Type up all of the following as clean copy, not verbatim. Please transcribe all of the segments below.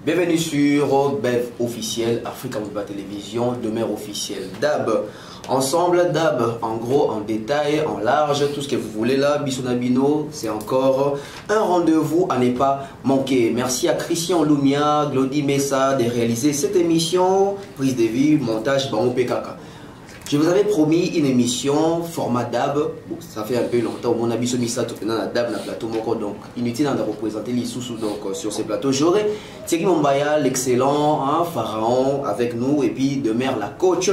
Bienvenue sur BEV officiel, Africa Mouba Télévision, demeure officielle. DAB, ensemble, DAB, en gros, en détail, en large, tout ce que vous voulez là, Bissonabino, c'est encore un rendez-vous à ne pas manquer. Merci à Christian Lumia, Glody Messa de réaliser cette émission, prise de vue, montage, Bango PKK. Je vous avais promis une émission format DAB. Bon, ça fait un peu longtemps. Mon avis, na DAB na plateau moko, donc inutile de représenter les sous donc sur ces plateaux. J'aurai Thierry Mombaya, l'excellent Pharaon avec nous, et puis de mer la coach.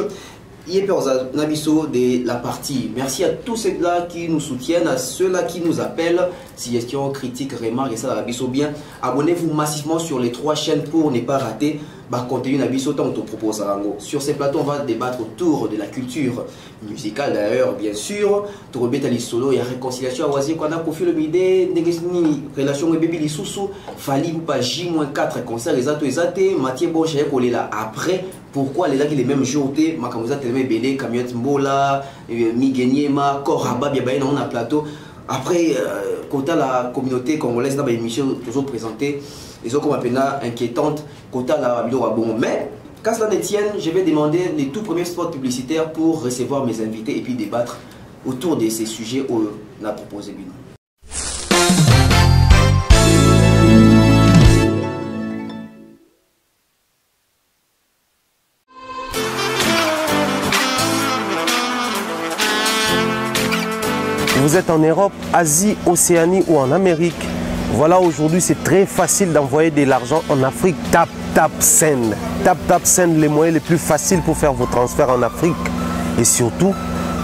Nabiso de la partie. Merci à tous ceux-là qui nous soutiennent, à ceux-là qui nous appellent. Suggestions, critiques, remarques, et ça, Nabiso bien. Abonnez-vous massivement sur les 3 chaînes pour ne pas rater contenu Nabiso tant on te propose à Rango. Sur ces plateaux, on va débattre autour de la culture musicale d'ailleurs, bien sûr. Tourobet Ali Solo, il y a réconciliation à Oasis, qu'on a confié le midé, Negesni, relation avec Baby Lissoussou, Fali ou pas J-4 concert, les atos, les athées, Mathieu Boche, là après. Pourquoi les là qui les mêmes jours, Makamuza Telme Bélé, Kamiot Mbola, Miguenyema, Koraba, Biabaye, on a plateau. Après, quant à la communauté congolaise, dans l'émission toujours présentée, les autres comme inquiétantes, quant à la bon. Mais, quand cela ne tienne, je vais demander les tout premiers spots publicitaires pour recevoir mes invités et puis débattre autour de ces sujets où on a proposé. Vous êtes en Europe, Asie, Océanie ou en Amérique. Voilà, aujourd'hui, c'est très facile d'envoyer de l'argent en Afrique. Tap Send. Tap Send, les moyens les plus faciles pour faire vos transferts en Afrique. Et surtout,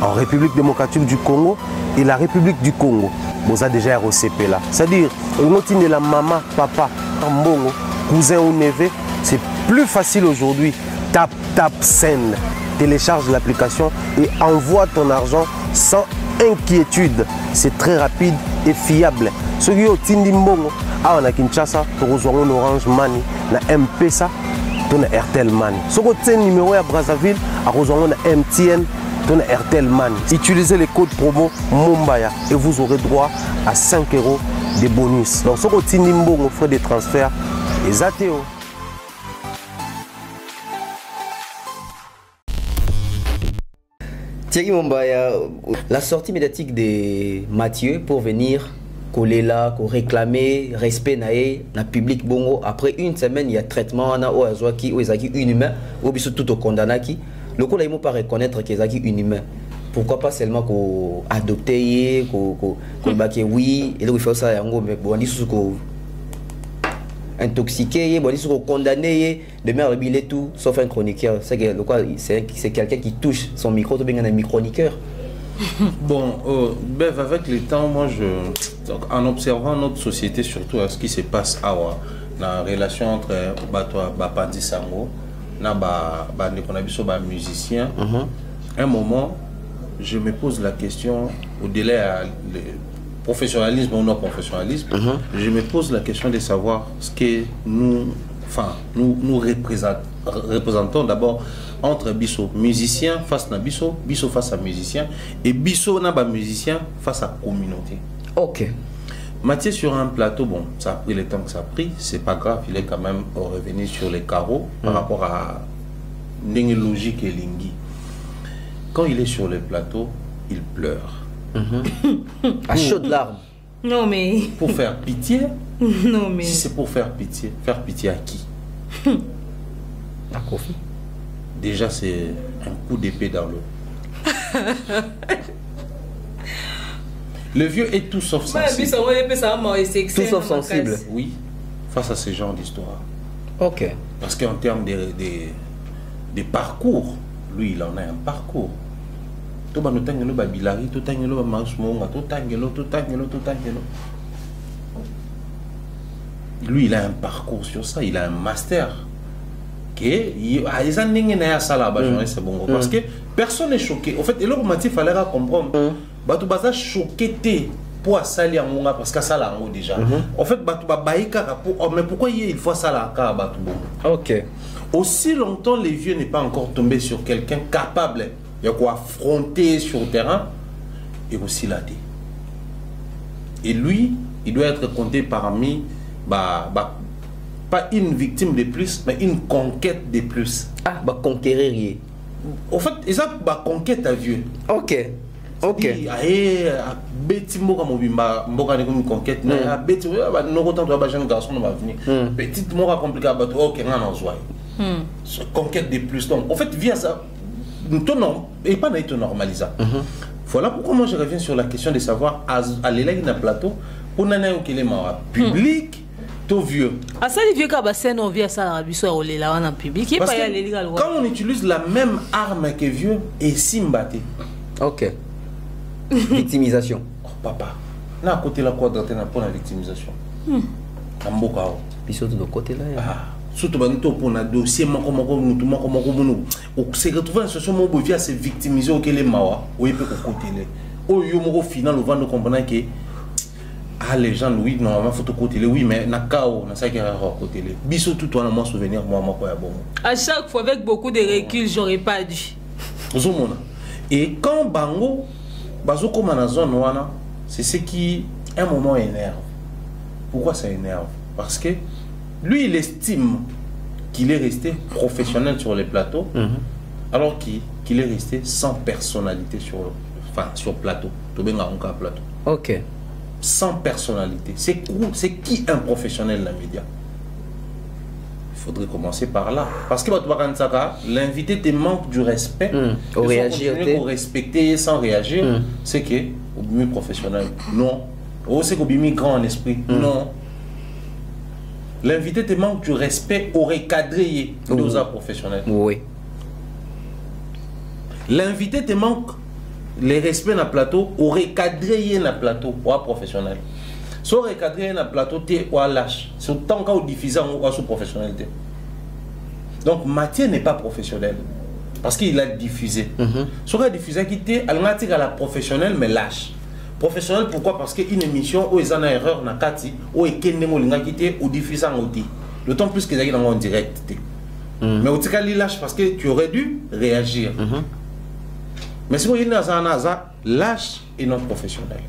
en République démocratique du Congo et la République du Congo. Vous avez déjà ROCP là. C'est-à-dire, on la maman, papa, mbongo, cousin ou neveu. C'est plus facile aujourd'hui. Tap Send. Télécharge l'application et envoie ton argent sans inquiétude. C'est très rapide et fiable. Ceux qui ont Tindi Mbongo, on a Kinshasa, tu reçois un Orange Money, na M-Pesa, tu as Airtel Money. Ceux qui ont numéro à Brazzaville, tu reçois un MTN, tu as Airtel Money. Utilisez les codes promo Mombaya et vous aurez droit à 5 € de bonus. Donc ceux qui ont Tindi Mbongo, frais de transfert, les ATO. Thierry Mombaya, la sortie médiatique de Mathieu pour venir coller là, pour réclamer respect na public bongo. Après une semaine, il y a traitement na oazwaki ou ezaki inhumain ou biso tout au condamné qui le coup là ils m'ont pas reconnaître qu'ils ezaki inhumain. Pourquoi pas seulement qu'on adopter qu'on baké oui et là il faut ça yango mais bon dit sous ko intoxiqué, bon dit sous condamné de mer le billet tout sauf un chroniqueur. C'est que le quoi c'est quelqu'un qui touche son micro, tout bien un microniqueur. Bon, Bev, avec le temps, moi, donc, en observant notre société, surtout à ce qui se passe à la relation entre Bapandi Sango et musicien, un moment, je me pose la question, au-delà du professionnalisme ou non professionnalisme, je me pose la question de savoir ce que nous représentons d'abord entre Bisso musicien face à Bisso face à musicien et Bisso n'a pas musicien face à communauté. Ok. Mathieu sur un plateau, bon, ça a pris le temps que ça a pris, c'est pas grave, il est quand même revenu sur les carreaux par rapport à logique et Lingui. Quand il est sur le plateau, il pleure. À chaudes larmes. Non mais... Pour faire pitié. Non mais... Si c'est pour faire pitié à qui? À Kofi. Déjà, c'est un coup d'épée dans l'eau. Le vieux est tout sauf sensible. Tout sauf sensible. Oui, face à ce genre d'histoire. Ok. Parce qu'en termes de parcours, lui, il en a un parcours. Lui, il a un parcours sur ça, il a un master. Parce que personne n'est choqué. En fait, et là, il fallait comprendre. Batu baza choqué pour salir monga parce que ça là déjà. En fait, batu baïka mais pourquoi il faut ça là batu bon. Ok. Aussi longtemps les vieux n'est pas encore tombé sur quelqu'un capable de quoi affronter sur le terrain et aussi là. Et lui, il doit être compté parmi pas une victime de plus, mais une conquête de plus. Ah, bah conquérir. En fait, ils ont une conquête à vieux. Ok. Ok. Petit mot comme une conquête. Petit mot, jeune garçon va venir. Petit mot compliqué, ok, on en joie. Conquête de plus. Donc, en fait, via ça, et pas d'être normalisé. Voilà pourquoi moi je reviens sur la question de savoir aller là dans le plateau pour n'aller au public. Tout vieux. Ah ça les vieux cabassens on vient ça biso olé là en public. Parce que quand on utilise la même arme que vieux et simbaté. Ok. Victimisation. Oh papa. Na à côté la quadrate na pour la victimisation. Amboka. Biso de côté là. Ah. Surtout pour un dossier moko au se retrouver en situation où via se victimiser au les mawa ou il peut côté les. Au yo moko final au vent de comprendre que ah les gens oui normalement faut côté oui mais na kao na ça qui est côté les biso tout toi moi souvenir moi quoi bon à chaque fois avec beaucoup de recul j'aurais pas dû et quand bango bazo comme na zone wana c'est ce qui un moment énerve. Pourquoi ça énerve? Parce que lui il estime qu'il est resté professionnel sur les plateaux alors qu'il est resté sans personnalité sur plateau plateau. Ok. Sans personnalité. C'est qui un professionnel dans les médias? Il faudrait commencer par là. Parce que l'invité te manque du respect. Au réagir. Pour respecter sans réagir, c'est que au mieux professionnel. Non. C'est qu'au mieux grand en esprit. Non. L'invité te manque du respect au recadré nos professionnels. Oui. L'invité te manque les respects dans le plateau, au recadrer dans le plateau, ou professionnel. Si on recadrer dans le plateau, tu es lâche. C'est autant qu'on diffuse en sous professionnalité. Donc, Mathieu n'est pas professionnel. Parce qu'il a diffusé. Si on a diffusé, il était à la professionnelle, mais lâche. Professionnel, pourquoi? Parce qu'une émission où ils ont une erreur, où ils ont diffusé en outil. D'autant plus qu'ils sont en direct. Mais au cas lâche parce que tu aurais dû réagir. Mais si vous êtes dans un hasard, lâche et non professionnel.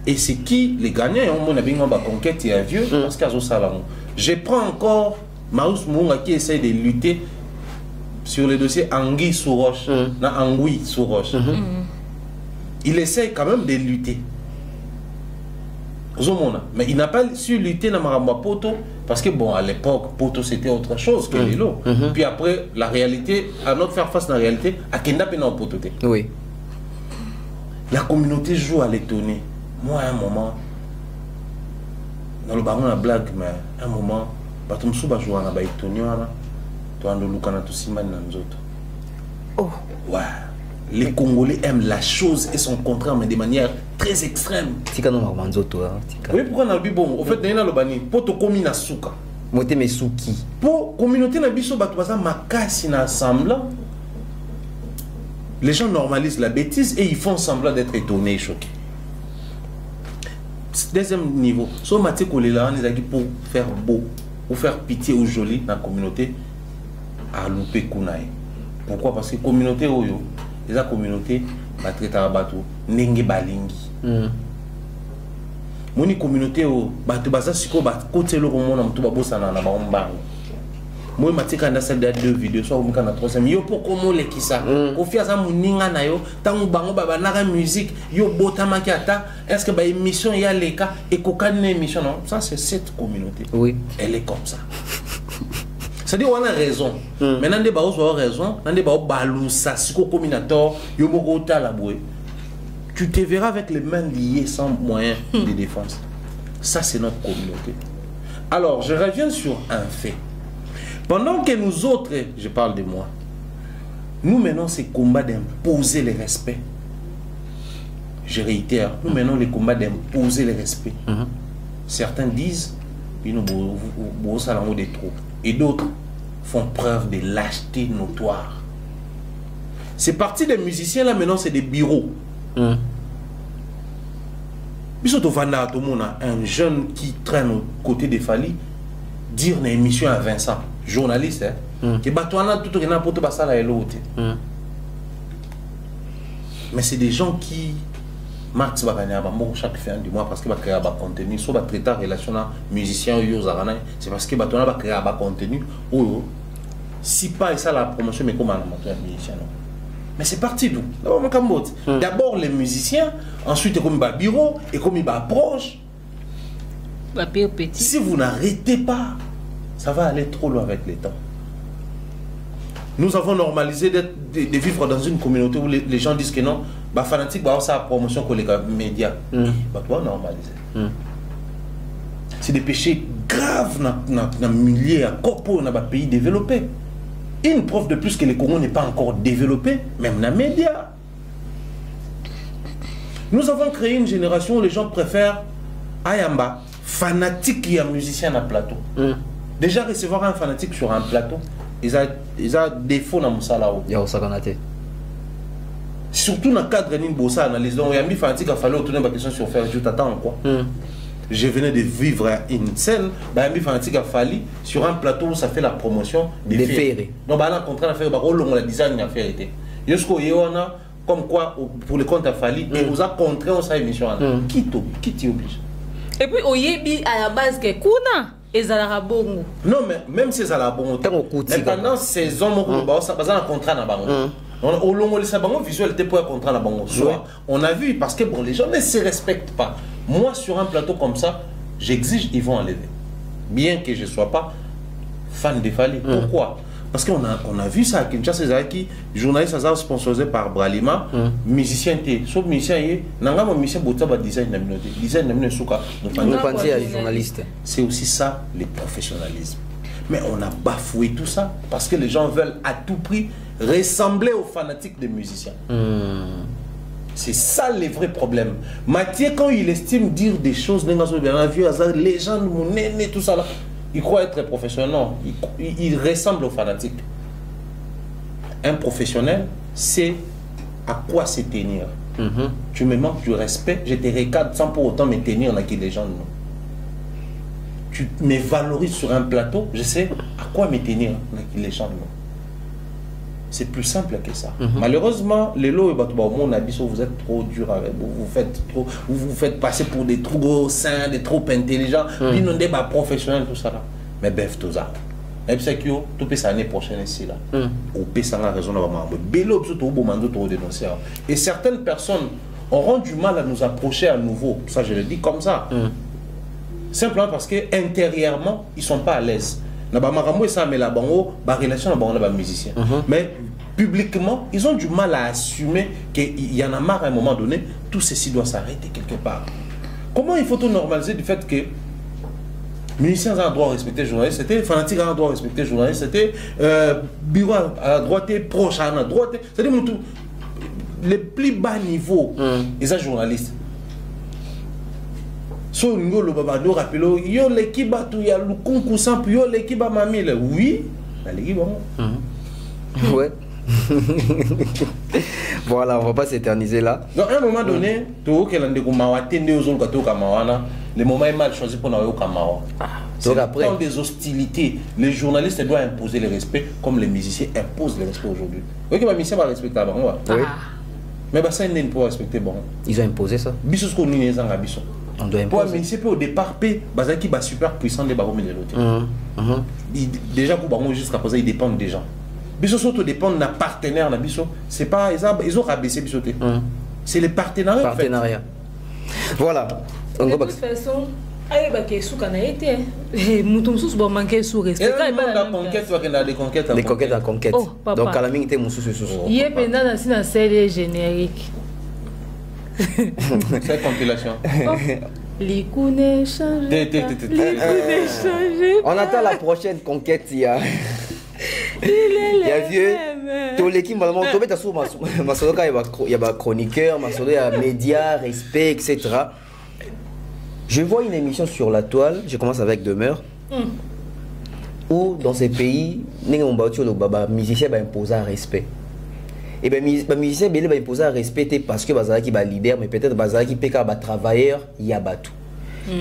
Et c'est qui les gagnants? On a bien une conquête et un vieux parce qu'il y a ça là. Je prends encore Maus Mounga qui essaie de lutter sur le dossier Anguille sous roche. Anguille sous roche. Il essaie quand même de lutter. Mais il n'a pas su lutter dans Maramba Poto parce que bon, à l'époque, Poto c'était autre chose que les lots. Puis après, la réalité, à notre faire face à la réalité, à Kenda Pena Poto. Oui. La communauté joue à l'étonner. Moi, à un moment, dans le baron, la blague, mais à un moment, Batum Souba joue à l'étonner, tu as un loukana tout siman dans nous autres. Oh. Ouais. Les Congolais aiment la chose et son contraire, mais de manière très extrême. Tika no marmanzo toi. Oui, pourquoi on a dit bon, au fait, on a le bani, pour te commis na souka. Moté mes souki. Pour communauté na biso batuaza makasi na semblant. Les gens normalisent la bêtise et ils font semblant d'être étonnés et choqués. Deuxième niveau, so maté kolela on est pour faire beau, pour faire pitié aux jolis dans la communauté à louper kunaï. Pourquoi? Parce que la communauté oyo la communauté va traiter à bateau nenge balingi moni communauté o bato baza siko ba côté le romona mutu ba bosana na ba ombango moi matika nda celle de 2 vidéos soit omika na 3e yo poko mo lekisa kofia za muninga na yo tangu bango baba na musique yo botama ki ata est-ce que ba émission ya leka et kokane émission non ça c'est cette communauté. Oui, elle est comme ça. C'est-à-dire on a raison. Maintenant des baos ont raison, dans des baos balousa siko combinator yo moko la boué. Tu te verras avec les mains liées sans moyen de défense. Ça c'est notre communauté. Alors, je reviens sur un fait. Pendant que nous autres, je parle de moi, nous menons ces combats d'imposer le respect. Je réitère, nous menons les combats d'imposer le respect. Certains disent, ils nous salons des trop. Et d'autres font preuve de lâcheté notoire. C'est parti des musiciens là, maintenant c'est des bureaux. Un jeune qui traîne aux côtés des Fali, dire une émission à Vincent, journaliste, qui tout n'importe pas ça là et l'autre. Mais c'est des gens qui Max va gagner chaque fin du mois parce qu'il va créer un contenu. Soit va traiter relation à musicien ou c'est parce que va créer un contenu. Si pas et ça la promotion, mais comment on a musicien. Mais c'est parti d'où? D'abord les musiciens, ensuite comme il bureau et comme il approche. Si vous n'arrêtez pas, ça va aller trop loin avec les temps. Nous avons normalisé de vivre dans une communauté où les gens disent que non, bah fanatique, bah ça promotion que les médias. Bah toi normaliser. C'est des péchés graves dans le milieu à Copo, dans les pays développés. Une preuve de plus que le Congo n'est pas encore développé, même dans les médias. Nous avons créé une génération où les gens préfèrent Ayamba, fanatique qui est musicien à plateau. Déjà recevoir un fanatique sur un plateau, ils ont défaut dans mon salaire. Il y a aussi un surtout dans le cadre d'une bossa analyse. Donc il y a mis fanatique, il a fallu retourner ma question sur faire. Je t'attends quoi. Je venais de vivre une scène, il y a mis fanatique a fallu sur un plateau où ça fait la promotion des ferries. Donc il a contraint à faire le design à faire été. Jusqu'au Yéwana, comme quoi pour le compte a fallu et vous a contraint on sa émission. Qui t'y oblige? Et puis au Yébi à la base que Kuna et Zalarabongo. Non mais même si Zalarabongo, pendant 16 ans ça a un contrat dans Bango. Au long de sa bango visuel était pour un contrat dans Bango. On a vu parce que bon les gens ne se respectent pas. Moi sur un plateau comme ça, j'exige ils vont enlever. Bien que je ne sois pas fan de Fali. Pourquoi? Parce qu'on a vu ça à Kinshasa, qui journaliste sponsorisé par Bralima, musicien T. Sauf musicien, nanga mon musicien bota ba design na minoté, design na minoté souka. Journaliste. C'est aussi ça le professionnalisme. Mais on a bafoué tout ça parce que les gens veulent à tout prix ressembler aux fanatiques des musiciens. C'est ça le vrai problème. Mathieu, quand il estime dire des choses, les gens, tout ça là. Il croit être professionnel, non. Il ressemble aux fanatiques. Un professionnel, c'est à quoi se tenir. Tu me manques du respect, je te recadre sans pour autant me tenir dans qui les gens non. Tu me valorises sur un plateau, je sais à quoi me tenir dans qui les gens non. C'est plus simple que ça. Malheureusement, les lots et vous êtes trop dur avec vous. Vous faites passer pour des trop gros saints, des trop intelligents. Ils n'ont pas professionnels, tout ça là. Mais bref, tout ça. Et puis c'est que tout peut l'année prochaine ici là. Ou peut ça a raison d'avoir dénoncer. Et certaines personnes auront du mal à nous approcher à nouveau. Ça, je le dis comme ça. Simplement parce que intérieurement, ils sont pas à l'aise. Mais publiquement, ils ont du mal à assumer qu'il y en a marre à un moment donné, tout ceci doit s'arrêter quelque part. Comment il faut tout normaliser du fait que les musiciens ont un droit à respecter les journalistes, c'était fanatiques ont un droit à respecter les journalistes, c'était bureau à droite, proche à droite, c'est-à-dire les plus bas niveaux, ils sont journalistes. So le babado rappelo yo l'équipe tout ya le concours simple yo l'équipe mamile oui l'équipe bon ouais. Voilà, on va pas s'éterniser là. Donc à un moment donné to que l'ande ko mawatende aux autres to kamawana le moment est mal choisi pour nayo kamawa. Donc après dans des hostilités, les journalistes doivent imposer le respect comme les musiciens imposent le respect aujourd'hui. OK ma musicien va respecter avant moi. Oui. Mais bah ça n'est pas respecter bon. Ils ont imposé ça. Biso ko ni nezanga biso. On doit imposer. Mais c'est au départ, Bazaki va super puissant des barons de l'autre. Déjà, pour jusqu'à présent, ils dépendent des gens. Biso surtout dépendent d'un partenaire. C'est pas, ils ont rabaissé Biso. C'est les partenariats. Partenariat. Voilà. De toute façon, il y a des sous-canaux. Moutoumsous va manquer sous respect. Des conquêtes à conquête. Donc, à la minute, moussous sous. Il y a une série générique. C'est une compilation. Les counets changent. On attend la prochaine conquête. Il y a vieux. Tous l'équipe, il y a chroniqueur, il y a médias, respect, etc. Je vois une émission sur la toile, je commence avec Demeure, où dans ces pays, les musiciens imposent un respect. Et bien, les musiciens vont imposer à respecter parce que Bazaraki est leader, mais peut-être Bazaraki est travailleur, il y a tout.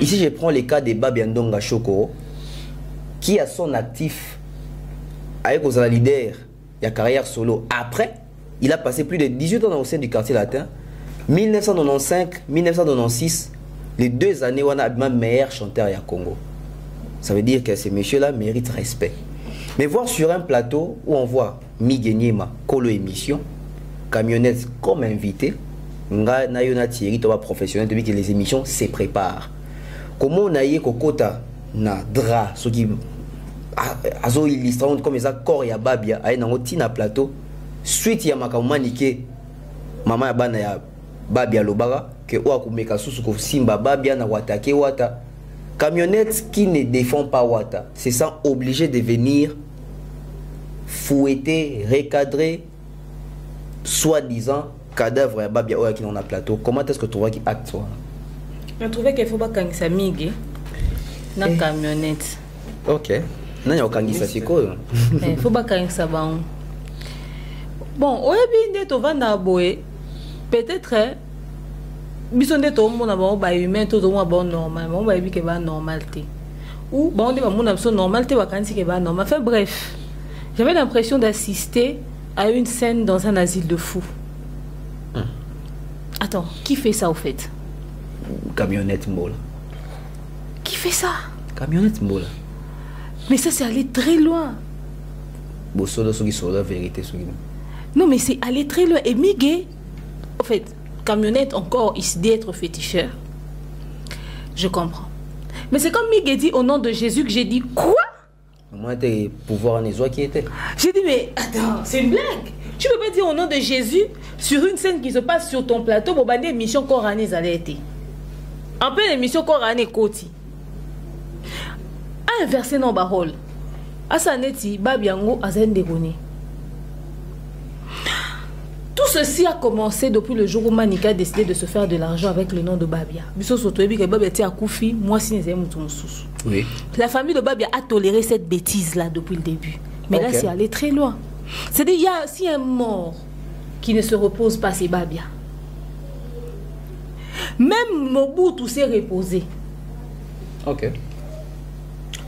Ici, je prends le cas de Babiandonga Choko, qui a son actif avec un leader, il a carrière solo. Après, il a passé plus de 18 ans au sein du quartier latin. 1995, 1996, les 2 années où on a le meilleur chanteur à Congo. Ça veut dire que ces messieurs-là méritent respect. Mais voir sur un plateau où on voit Miguel Niema, Kolo émission, Camionnette comme invité, nga na yona Thierry toba professionnel depuis que les émissions se préparent. Comment on a eu kokota na dra ce qui azo illustrant comme ça corps ya babia ay na na plateau suite ya makamanike mama ya bana ya babia lobara que o akumeka susu ko simba babia na watake wata. Camionnette qui ne défend pas Wata se sent obligé de venir fouetter, recadrer, soi-disant, cadavre à Babia Oya qui est dans le plateau. Comment est-ce que tu vois qu'il acte toi? Je trouvais qu'il faut pas qu'il y ait Miguel dans la camionnette. Ok. Non, il y a aucun qui s'assied quoi. Il faut pas qu'il y ait ça. Bon, on est bien de vendre à boé. Peut-être. Bison de tout monde a ba humain tout le monde bon normal on va dire que va normalité ou bon on dit mon absence normalité va quand c'est va normal. Enfin bref, j'avais l'impression d'assister à une scène dans un asile de fous. Attends, qui fait ça au fait? Camionnette Mbola. Qui fait ça? Camionnette Mbola. Mais ça c'est aller très loin. Bossolo qui sont la vérité non mais c'est aller très loin et Miguel en fait Camionnette encore il se dit être féticheur. Je comprends. Mais c'est comme Miguel dit au nom de Jésus que j'ai dit quoi? Moi t'es pouvoir en qui était. J'ai dit mais attends, c'est une blague. Tu peux pas dire au nom de Jésus sur une scène qui se passe sur ton plateau pour bande émission coranée allait être. En pleine émission coranée Koti. Un verset non parole. Asaneti babiango azen dégone. Tout ceci a commencé depuis le jour où Manika a décidé de se faire de l'argent avec le nom de Babia. Oui. La famille de Babia a toléré cette bêtise-là depuis le début. Mais là, c'est allé très loin. C'est-à-dire, s'il y a un mort qui ne se repose pas, c'est Babia. Même Mobutu s'est reposé. Ok.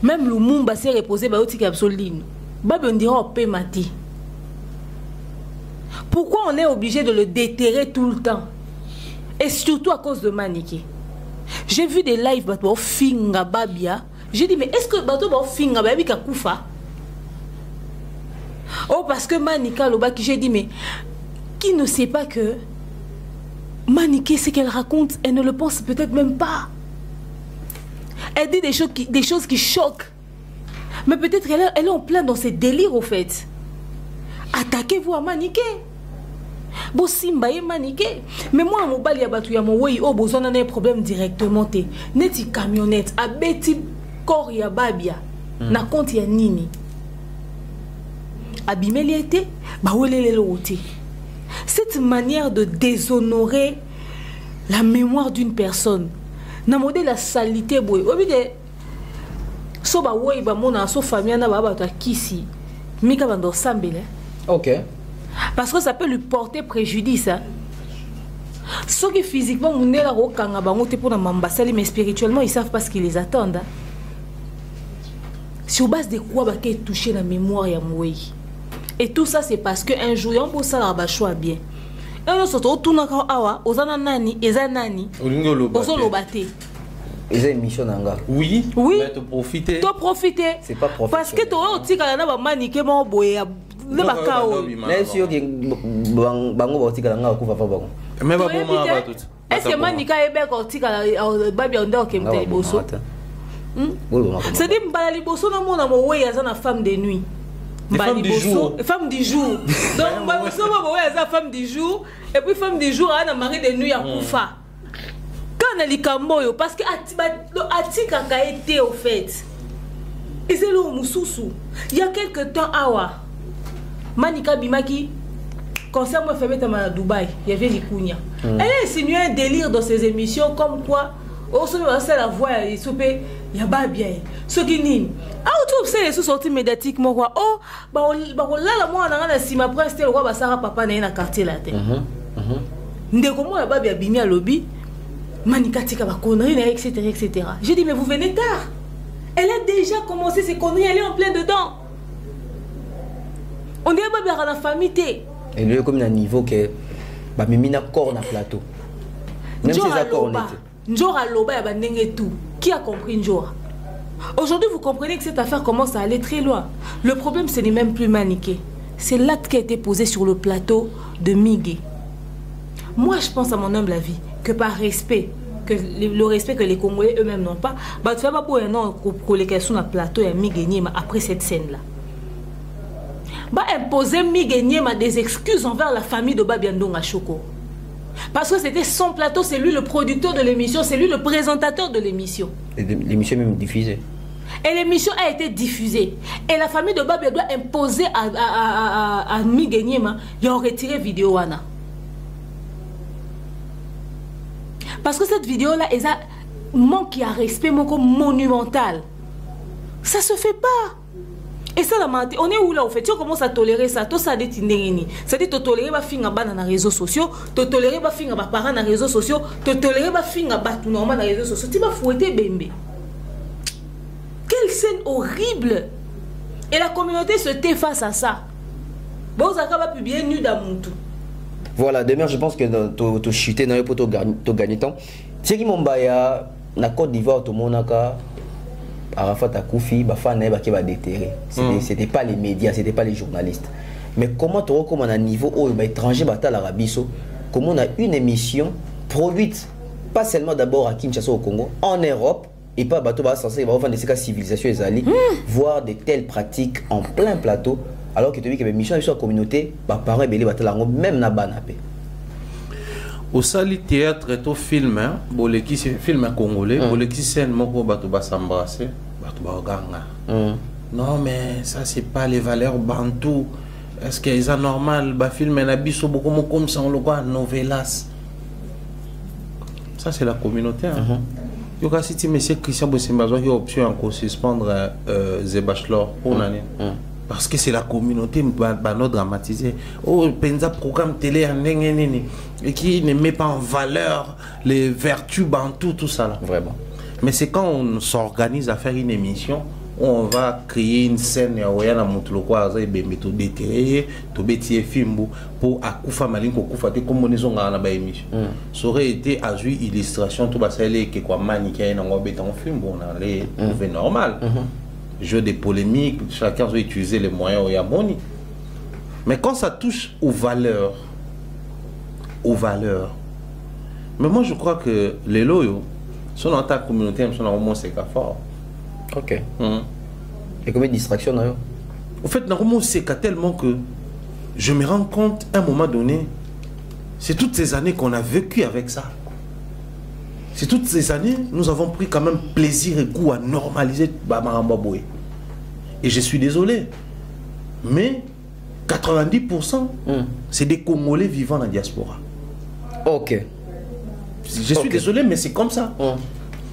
Même Lumumba s'est reposé. Babia on dira au Pemati. Pourquoi on est obligé de le déterrer tout le temps? Et surtout à cause de Maniké. J'ai vu des lives de Finga Babia. J'ai dit, mais est-ce que Bato Finga Babia Koufa? Oh, parce que Manika Lobaki, j'ai dit, mais qui ne sait pas que Maniké, ce qu'elle raconte, elle ne le pense peut-être même pas. Elle dit des choses qui choquent. Mais peut-être elle est en plein dans ses délires, au fait. Attaquez-vous à Maniké. Bo simba e Maniké. Mais moi, mon bali abatu ya mon oui, oh, besoin d'un problème directement. Neti camionnette, a beti corps ya babia. Na compte ya nini. Abimeli était, ba welele lote. Cette manière de déshonorer la mémoire d'une personne. Na modèle la salité boy. Obi de so ba oui ba mona so famille na ba ba ta kisi. Mika bando sambele. Ok. Parce que ça peut lui porter préjudice. Hein? Ceux qui physiquement, mais spirituellement, ils ne savent pas ce qui les attend. Hein? Sur base de quoi bah, qu'elle touché la mémoire ya Moué. Et tout ça, c'est parce qu'un jour, il y a un beau salaire à choix bien. Et on se retrouve awa, ozana nani, ezanani, ozolobate. Ils ont une mission nanga. Oui. Oui. Mais te profiter. Te profiter. C'est pas professionnel. Parce que tu as aussi quand on a maniqué mon boya. Le macao. Mais si ok, bango bauti quand on a couvert pas bango. Mais pas bon mal tout. Est-ce que manika ebe quand tu as babi on dort comme tes bosso. C'est-à-dire mbala liboso na mona mo we ya na femme de nuit. Femme du jour. Femme du jour. Donc baboso mo we ya femme du jour et puis femme du jour a na mari de nuit à kufa. Quand on a likambo parce que atika ka été au fait. Et c'est le mususu. Il y a quelque temps awa Manika Bimaki concert moi fait à Dubaï, il y avait Likunya. Elle a insinué un délire dans ses émissions comme quoi on se met la voix et souper il y a pas bien. Ce qui n'y ah tu sais les sous-sorties médiatiquement quoi oh bah là la moi on a si ma presse le roi Basara papa na quartier la tête. Ndeko moi ba bien bimi à lobby Manika tika ba conneries etc. J'ai dit mais vous venez tard. Elle a déjà commencé ses conneries, elle est en plein dedans. On est pas bien à la famille. Et lui comme un niveau que bah mimi na corps na plateau. Même ces accords honnêtes. Njora Loba ya bandenge tout. Qui a compris Njora? Aujourd'hui, vous comprenez que cette affaire commence à aller très loin. Le problème, ce n'est même plus maniqué. C'est l'acte qui a été posé sur le plateau de Miguel. Moi, je pense à mon humble avis que par respect, que le respect que les Congolais eux-mêmes n'ont pas, bah tu vas pas pour un an colocation sur le plateau et Miguel après cette scène-là. Bah imposer Miguel des excuses envers la famille de Babiandonga Choko. Parce que c'était son plateau, c'est lui le producteur de l'émission, c'est lui le présentateur de l'émission. Et l'émission est même diffusée. Et l'émission a été diffusée. Et la famille de Babia doit imposer à Miguel Niema, il a retiré vidéo Wana. Parce que cette vidéo-là, elle a manque à respect monumental. Ça se fait pas. Et ça, on est où là, au fait? Tu commences à tolérer ça. Tout ça, c'est-à-dire, tu tolérer les filles dans les réseaux sociaux, tu tolérer les filles dans les parents dans les réseaux sociaux, tu tolérer les filles dans les réseaux sociaux. Tu vas fouetter Bembe. Quelle scène horrible! Et la communauté se tait face à ça. Bon, ça va publier nu d'amour. Voilà, demain, je pense que tu chuté dans le pot, tu gagnes temps. Thierry Mombaya, na Côte d'Ivoire, tout le monde a. Arafat Akoufi, c'était pas les médias, c'était pas les journalistes. Mais comment tu recommandes à un niveau où étranger l'Arabie, comment on a une émission produite, pas seulement d'abord à Kinshasa au Congo, en Europe, et pas bateau censé avoir des civilisations et ali, voir de telles pratiques en plein plateau, alors que tu dis que les missions sur la communauté, parents et même na banapé. Au sali théâtre et au film, boleki film congolais, boleki scène moko bato ba s'embrasser, bato ba ganga. Non mais ça c'est pas les valeurs bantou. Est-ce que c'est normal ba film na biso beaucoup comme ça on le voit novelas. Ça c'est la communauté. Yo ka cité monsieur Christian Bossimbazo qui a option encore suspendre The Bachelor pour l'année. Parce que c'est la communauté qui dramatisé. Oh, penza programme télé et qui ne met pas en valeur les vertus bantou, tout ça là. Vraiment. Mais c'est quand on s'organise à faire une émission, on va créer une scène où il y a un méthode déterré, film pour akoufa malinko koufa comme on est dans la émission. Ça aurait été à jouer illustration tout ça que quoi maniquer dans un film on allait trouver normal. Jeu des polémiques, chacun doit utiliser les moyens où il y a money. Mais quand ça touche aux valeurs, mais moi je crois que les loyaux sont dans ta communauté, sont dans le monde c'est fort. Ok. Et combien de distractions d'ailleurs? En fait, dans le monde c'est tellement que je me rends compte à un moment donné, c'est toutes ces années qu'on a vécu avec ça. C'est toutes ces années, nous avons pris quand même plaisir et goût à normaliser Bamarambaboué. Et je suis désolé, mais 90% c'est des Congolais vivant dans la diaspora. Ok. Je suis désolé, mais c'est comme ça.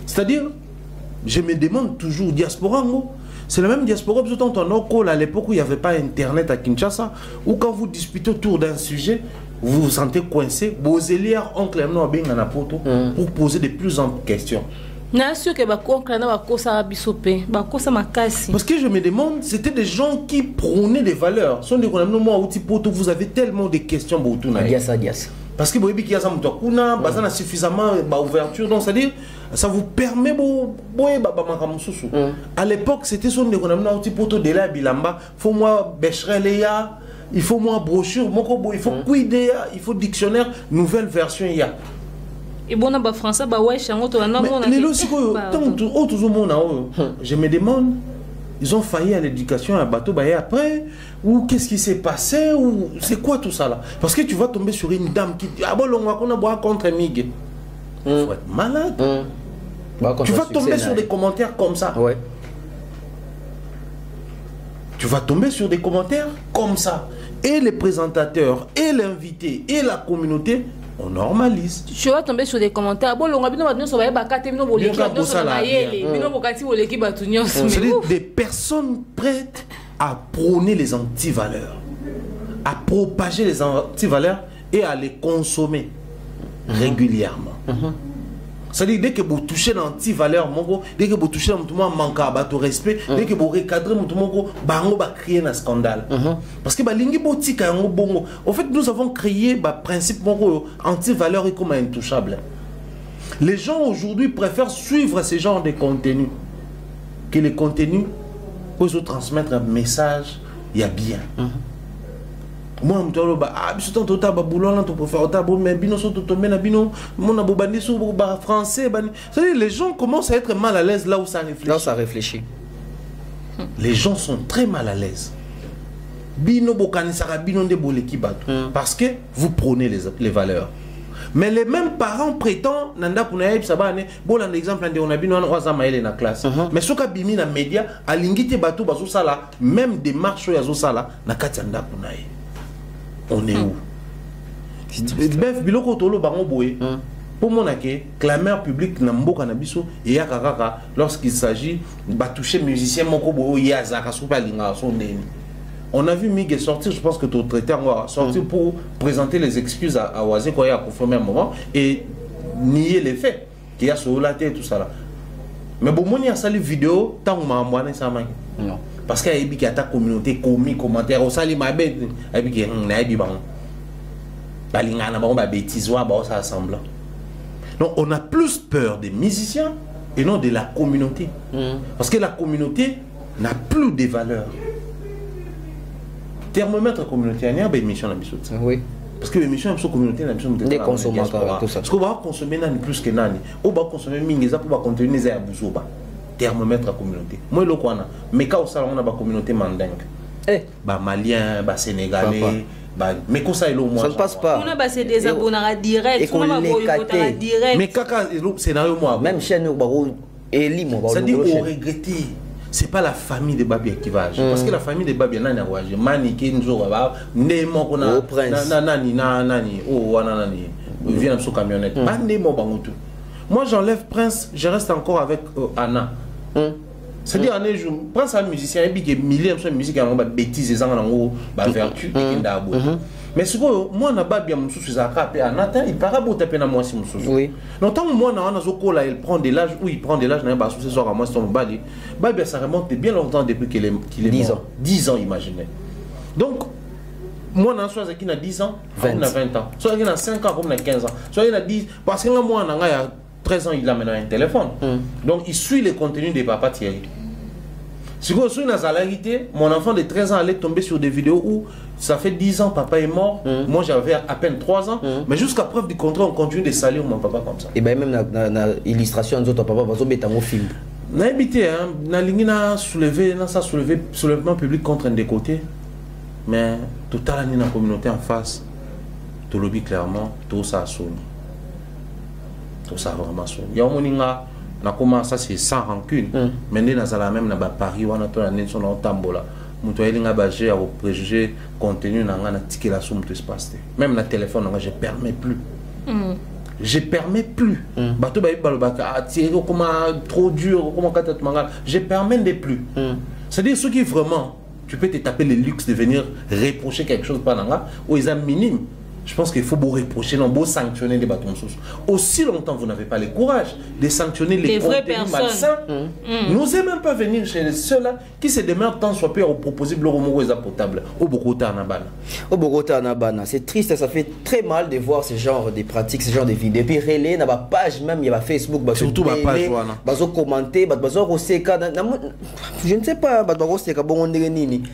C'est-à-dire, je me demande toujours, diaspora, c'est la même diaspora, à l'époque où il n'y avait pas Internet à Kinshasa, ou quand vous disputez autour d'un sujet, vous vous sentez coincé, vos élèves oncle pour poser de plus amples questions. Parce que je me demande, c'était des gens qui prônaient des valeurs. Vous avez tellement de questions. Parce que vous avez suffisamment d'ouverture. Donc, c'est-à-dire, ça vous permet à l'époque, c'était son de la bilamba. Faut moi Bechereléa. Il faut moins brochure, il faut idée, il faut dictionnaire, nouvelle version il y a. Et bon na français ouais chango to na mona. Les je me demande, ils ont failli à l'éducation à bateau et après ou qu'est-ce qui s'est passé ou c'est quoi tout ça là? Parce que tu vas tomber sur une dame qui dit ah bon on va boire contre Miguel. Faut être malade. Tu vas tomber sur des commentaires comme ça. Ouais. Tu vas tomber sur des commentaires comme ça. Et les présentateurs, et l'invité, et la communauté, on normalise. Tu vas tomber sur des commentaires. C'est des personnes prêtes à prôner les antivaleurs, à propager les antivaleurs et à les consommer régulièrement. C'est-à-dire, dès que vous touchez l'anti-valeur, dès que vous touchez l'anti-valeur, manque à votre respect, dès que vous recadrez l'anti-valeur, vous va créer un scandale. Parce que en fait, nous avons créé le principe anti-valeur comme intouchable. Les gens aujourd'hui préfèrent suivre ce genre de contenu que les contenus pour se transmettre un message, il y a bien. Moi, je suis français. Les gens commencent à être mal à l'aise là où ça réfléchit. Là où ça réfléchit. Les gens sont très mal à l'aise. Parce que vous prônez les valeurs. Mais les mêmes parents prétendent nanda punaïb sabane bon un exemple on a bino on maïle na classe mais soka bimi na média alingite bato bazo sala même démarche ya zo sala na katanda punaï on est où bref biloko tolo bango boye pour mon que clameur public na mboka na biso et ya kaka lorsqu'il s'agit ba toucher musicien moko boye ya zaka soupa linga son neni. On a vu Miguel sortir, je pense que tout traité va sortir pour présenter les excuses à Oazé quand il a confirmé un moment et nier les faits qu'il y a sur la tête et tout ça là. Mais bon, il y a sali vidéo tant que m'a envoyé ça man. Non. Parce qu'il y a ta communauté comique commentaire au sali ma bête et puis qu'il y a des bon. Balingana bon ba bêtise wa ba ça semblant. Donc on a plus peur des musiciens et non de la communauté. Parce que la communauté n'a plus de valeurs. Thermomètre communautaire, il y a une émission. Oui. Parce que l'émission communautaire, des consommateurs, tout ça. Parce qu'on va consommer plus que nani. On va consommer mingiza pour contenir les abouzoba. Thermomètre communauté. Moi, le quoi mais quand on a une communauté mandingue. Bah malien, bah sénégalais. Mais comme ça, il moins. Ça ne passe pas. On a passé des abonnés direct. On a direct. Mais caca, scénario moi. Même chez nous, ça dit qu'on regrette. C'est pas la famille de Babia qui va agir. Parce que la famille de Babia n'a pas agir. Mani Kenzo, Nemo, Kona, Nani, Nani, oh, Nani, vient sur camionnette. Pas Nemo Bangotu. Moi, j'enlève Prince, je reste encore avec Anna. C'est-à-dire, Anna, Prince, un musicien, et puis il y a milliers de musiques qui ont des bêtises, des en vertu, et mais ce que moi, je pas bien monsieur sur Zaka, il paraît beau taper dans moi si monsieur. Oui. Donc tant que moi, là, il prend de l'âge, oui, il prend de l'âge, il va ce soir à moi, c'est ton bali. Ça remonte bien longtemps depuis qu'il est 10 ans. 10 ans, imaginez. Donc, moi, soit qui a 10 ans, il a 20 ans. Soit qui a 5 ans, il a 15 ans. Soit il a 10, parce que moi, il a 13 ans, il a maintenant un téléphone. Donc, il suit les contenus des papas Thierry. Si vous avez une salarié, mon enfant de 13 ans allait tomber sur des vidéos où ça fait 10 ans, papa est mort. Moi, j'avais à peine 3 ans. Mais jusqu'à preuve du contraire, on continue de salir mon papa comme ça. Et bien, même dans l'illustration de papa, vous avez un film. On a habité, on a soulevé soulèvement public contre un des côtés. Mais tout à l'année, dans la communauté en face, tout le clairement, tout ça a sonné. Tout ça a vraiment sonné. Il y a un na commencé c'est sans rancune mais nous avons même na Paris on a tourné sur notre tambola muto elinga bagé au préjugé contenu na ngana tikela somme tout espace même na téléphone je permets plus je permets plus bato ba balobaka Thierry comment trop dur comment katata manga je permets de plus c'est-à-dire ceux qui vraiment tu peux te taper le luxe de venir reprocher quelque chose par là ou ils ont minime. Je pense qu'il faut vous reprocher, non, vous sanctionner les bâtons sous. Aussi longtemps vous n'avez pas le courage de sanctionner les vraies personnes malsains. N'osez même pas venir chez ceux-là qui se demeurent tant soit peu au proposer de l'eau potable au Bogota Anabana. Au Bogota Anabana, c'est triste, ça fait très mal de voir ce genre de pratiques, ce genre de vidéos. Et puis relais, dans ma page même, il y a Facebook, surtout ma page, bazo commenter, bazo roseka, je ne sais pas, bazo roseka bon on nini.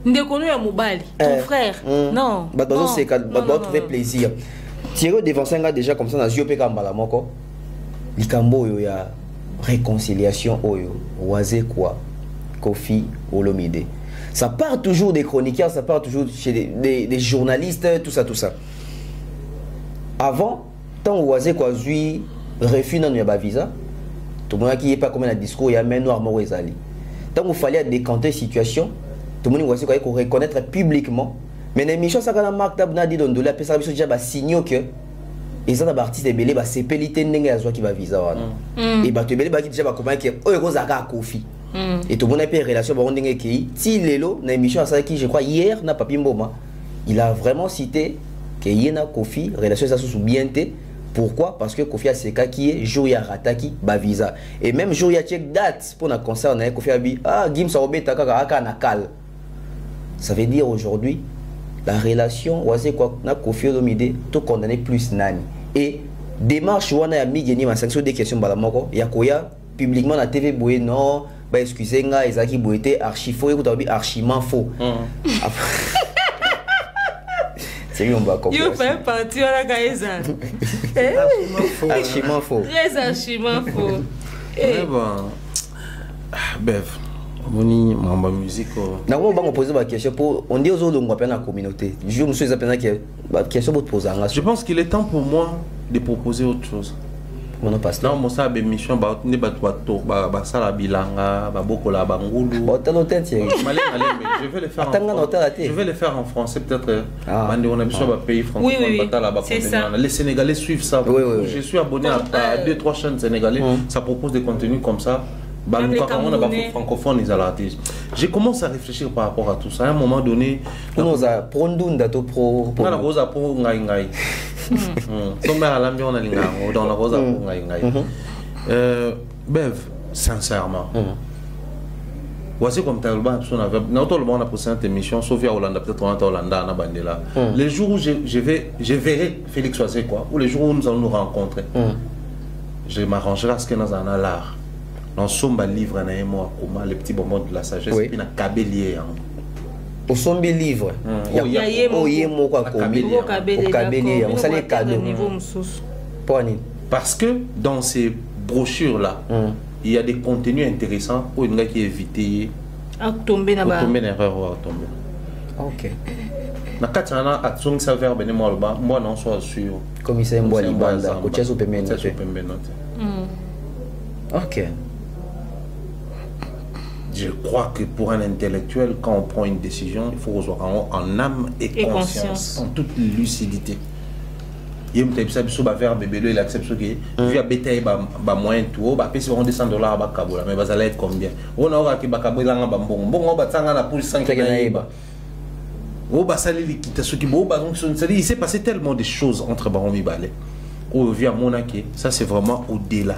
Ndekonu ya mobali, ton frère. Non. Bazo c'est quand bazo trouver plaisir. Thierry devant ça déjà comme ça na Ziopé Kambala moko. Likambo yo ya réconciliation oyo. Oazé quoi? Kofi Olomide. Ça part toujours des chroniqueurs, ça part toujours chez des journalistes, tout ça, tout ça. Avant, tant Oazé quoi zui refus dans yaba visa. Tout le monde qui est pas comme un discours, il y a main noire Moezali. Tant il fallait décanter situation. Tout le monde doit reconnaître publiquement. Mais l'émission, ça a marqué d'abord dit donc la personne déjà va signer que ils ont un artiste belé va se peliter n'engue à qui va visa et bah tu belé bah qui déjà va comment que oh rose à Kofi et tout le monde a une relation bon n'engue qui si lelo l'émission ça qui je crois hier n'a pas Mboma il a vraiment cité que yena Kofi relation ça sous bien té. Pourquoi? Parce que Kofi a Seka qui est Jouya Rataki Bavisa et même Jouya check date pour un concert on a Kofi Abi ah Gim Saobeta Kaka Nakal. Ça veut dire aujourd'hui, la relation, on sait quoi, na Kofi Olomide, tout condamné plus Nani. Et démarche wana ya migeni ma sanction des questions balamoko ya koya publiquement na TV boye non ba excusez nga ezaki boye te archi faux et ko archiment faux. C'est on va comprendre. Yo fais partie à la gaïsa. Archiment faux. Yes, archiment faux. Bev, moni mamba musique. Na on va poser ma question pour on dit aux autres on va la communauté. Je me suis appelé que question pour poser. Je pense qu'il est temps pour moi de proposer autre chose. On passe là. Non, moi ça émission ba ne ba to ba sala bilanga ba bokola ba ngulu. Bon, t'as noté Thierry. Je vais le faire. Je vais le faire en français peut-être. Mande on a besoin d'un pays francophone batala ba contenir. Les Sénégalais suivent ça. Je suis abonné à 2-3 chaînes sénégalaises, ça propose des contenus comme ça. Francophone, ils l'artiste. J'ai commencé à réfléchir par rapport à tout ça. À un moment donné, on a prondun dato pro. On a rosa pro ngai ngai. Donc à l'ambiance on a linga, dans la rosa pro ngai ngai. Bev, sincèrement. Voici comme tu as le bas, on a posé cette émission, sauf à Hollande, peut-être on a Hollanda, on a Bandela. Les jours où je verrai Félix Oisé, quoi, ou les jours où nous allons nous rencontrer, je m'arrangerai à ce que nous en a l'art. Nous sommes un livre, les petits bonbons de la sagesse, et puis nous avons lié. Au sombe livre, il y a un quoi parce que dans ces brochures-là, il y a des contenus intéressants pour une gars qui évite à tomber dans l'erreur ou à tomber. Ok. Na katana atsung sa verbe ne moi non soit sûr. Commissaire Mbwali Banda, coach au pemene. Ok. Je crois que pour un intellectuel, quand on prend une décision, il faut qu'on soit en âme et conscience, en toute lucidité. Il y a un verbe, il accepte ce qui est. Il y a un moyen tout, il y a $100 à Kabola, mais ça va être combien? On a un Kabola, on va pour 5 il s'est passé tellement de choses entre Baron et Balé. Ça c'est vraiment au-delà.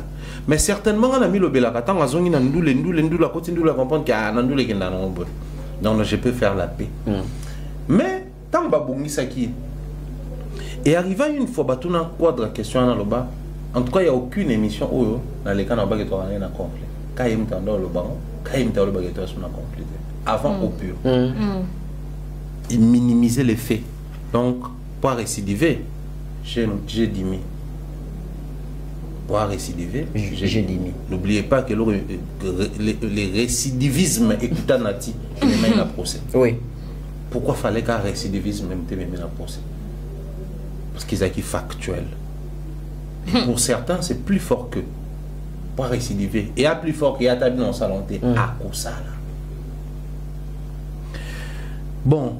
Mais certainement, on a mis le Belakatan, on a mis la côté de la comprendre qu'il y a un andoule qui est dans l'ombre. Donc je peux faire la paix. Mais, tant que Babongi Saki. Et arrivé une fois, on a quadre la question dans le bas. En tout cas, il n'y a aucune émission où dans les cas où on a complet. Quand il y a le baron, quand il y a le baguette, on a complété. Avant au pur. Il minimisait les faits. Donc, pour récidiver, j'ai dit mi. Pour récidiver, j'ai dit mi. N'oubliez pas que les récidivismes écoutant Nati, il met la procès. Oui. Pourquoi fallait qu'un récidivisme même la procès? Parce qu'ils ont qui factuel. Pour certains, c'est plus fort que pour récidiver. Et à plus fort qu'il y a tabi dans salon à cause ça. Bon.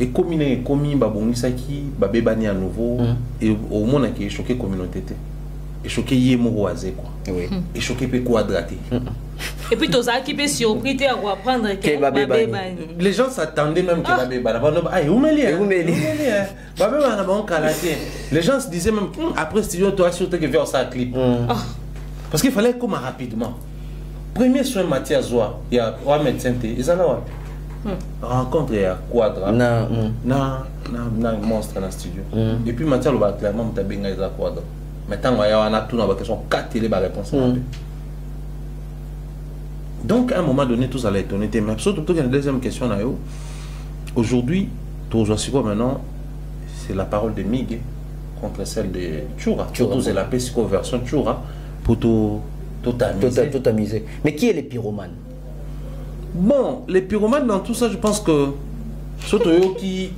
Et comme il est commis, Babongisaki, Babébani à nouveau, et au monde qui est choqué communauté. Et choqué Yémouroisé, quoi. Et choqué P quadraté. Et puis, tous ceux qui sont surpris à apprendre que Babébani. Les gens s'attendaient même que Babébani. Ah, les gens se disaient même, après studio, tu as surtout que faire ça clip. Parce qu'il fallait comment rapidement. Premier soin Mathias Zoua, il y a 3 médecins, ils sont là. Rencontre à Quadra na monstre dans le studio et puis Mathias le clairement m'ta benga za Quadra maintenant on a tout dans question 4 télé ba réponse donc à un moment donné tout ça allait étonner mais surtout qu'il y a une deuxième question là aujourd'hui tout je quoi maintenant c'est la parole de Mig contre celle de Choura surtout c'est la psycho version Choura pour tout tamiser. Mais qui est les pyromanes? Bon, les pyromanes dans tout ça, je pense que surtout eux qui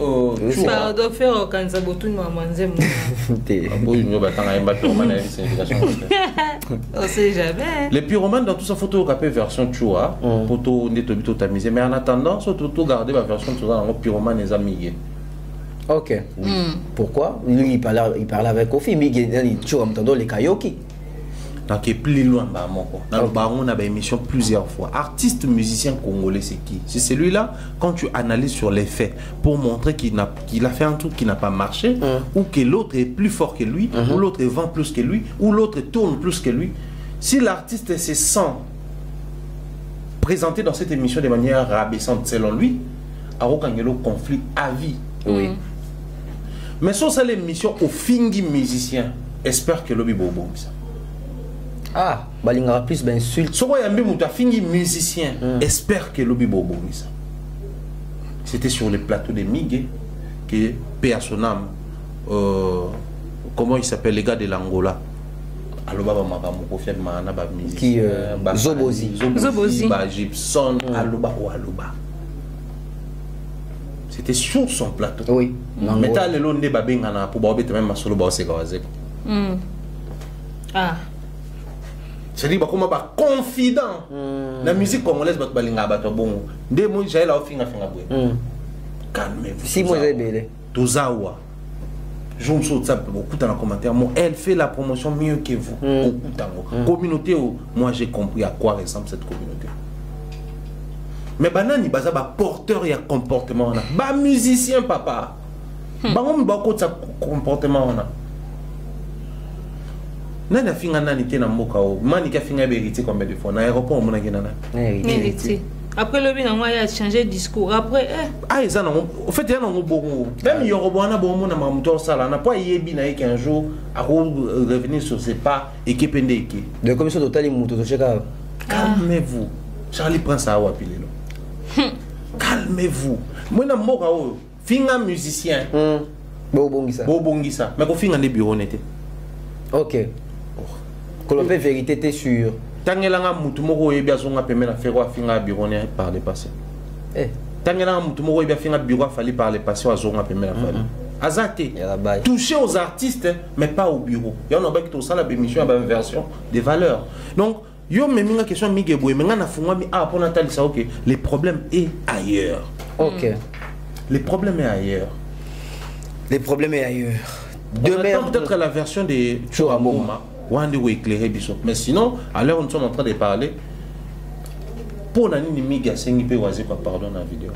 pardon faire quand ça bout nous manzer on sait jamais. Les pyromanes dans tout ça photo capé version Choura photo netobito tamisé mais en attendant surtout garder la version Choura dans le pyromane les amis. OK. Pourquoi? Lui il parle avec Kofi mais il Choura entendant les Kayoki. Donc, il est plus loin. Dans le baron, on a une émission plusieurs fois. Artiste, musicien congolais, c'est qui? C'est celui-là, quand tu analyses sur les faits, pour montrer qu'il a fait un truc qui n'a pas marché, ou que l'autre est plus fort que lui, ou l'autre vend plus que lui, ou l'autre tourne plus que lui. Si l'artiste se sent présenté dans cette émission de manière rabaissante, selon lui, il y a un conflit à vie. Oui. Mais sur cette émission, au fingi musicien, espère que lobby bobongisa. Ah, balingara plus ben insulte. Soko yambi muta fingi musicien, espère que lobby bobongisa. C'était sur le plateau de Migue que paix à son âme, comment il s'appelle, les gars de l'Angola. Aloba ba makamu kofi mana ba musicien qui Zobozi ba Gibson aloba ou aloba. C'était sur son plateau. Oui. Mais t'as le long de babengana pour ba bete même masolo ba oseka wazeko. Ah. C'est-à-dire comme ba confident. La musique congolaise ba balinga ba to bon. Nde mo jaila ofinga finga bwe. Calmez-vous. Si moi j'ai belé. Tozawa. Je me souviens beaucoup dans les commentaires. Elle fait la promotion mieux que vous. Beaucoup dans communauté, moi j'ai compris à quoi ressemble cette communauté. Mais banani baza ba porteur et comportement on a. Ba musicien papa. Ba on ba ko sa comportement on a. Nana finga nani te na mboka o. Mani ka finga vérité combien de fois na aéroport mon ngena na. Vérité. Après le bin il a changé de discours. Après ah ils en au fait il y en a beaucoup. Même Yorobana bon na mamuto sala na pas yebi na qu'un jour à revenir sur ses pas équipe ndeki. De commission totale muto to cheka. Calmez-vous. Charlie prend ça wa pilelo. Calmez-vous. Moi na mboka o finga musicien. Bobongisa. Mais ko finga ne bureau nete. OK. Que l'on fait vérité t'es sûr. Tangelanga mutu moko yebi azonga pembe na fero afinga bureau ne par le passé. Tangelanga mutu moko yebi afinga bureau fali par le passé azonga pembe na fali. Azate. Toucher aux artistes mais pas au bureau. Il y en a pas qui tout ça la émission à version des valeurs. Donc yo me minga question mige boy mais ngana fungwa mi ah pour Nathalie ça OK, le problème est ailleurs. OK. Le problème est ailleurs. Le problème est ailleurs. Demain peut-être la version de Chouamoma. Mais sinon, à l'heure où nous sommes en train de parler, pour la nuit, il y a 5 000 pardon dans la vidéo.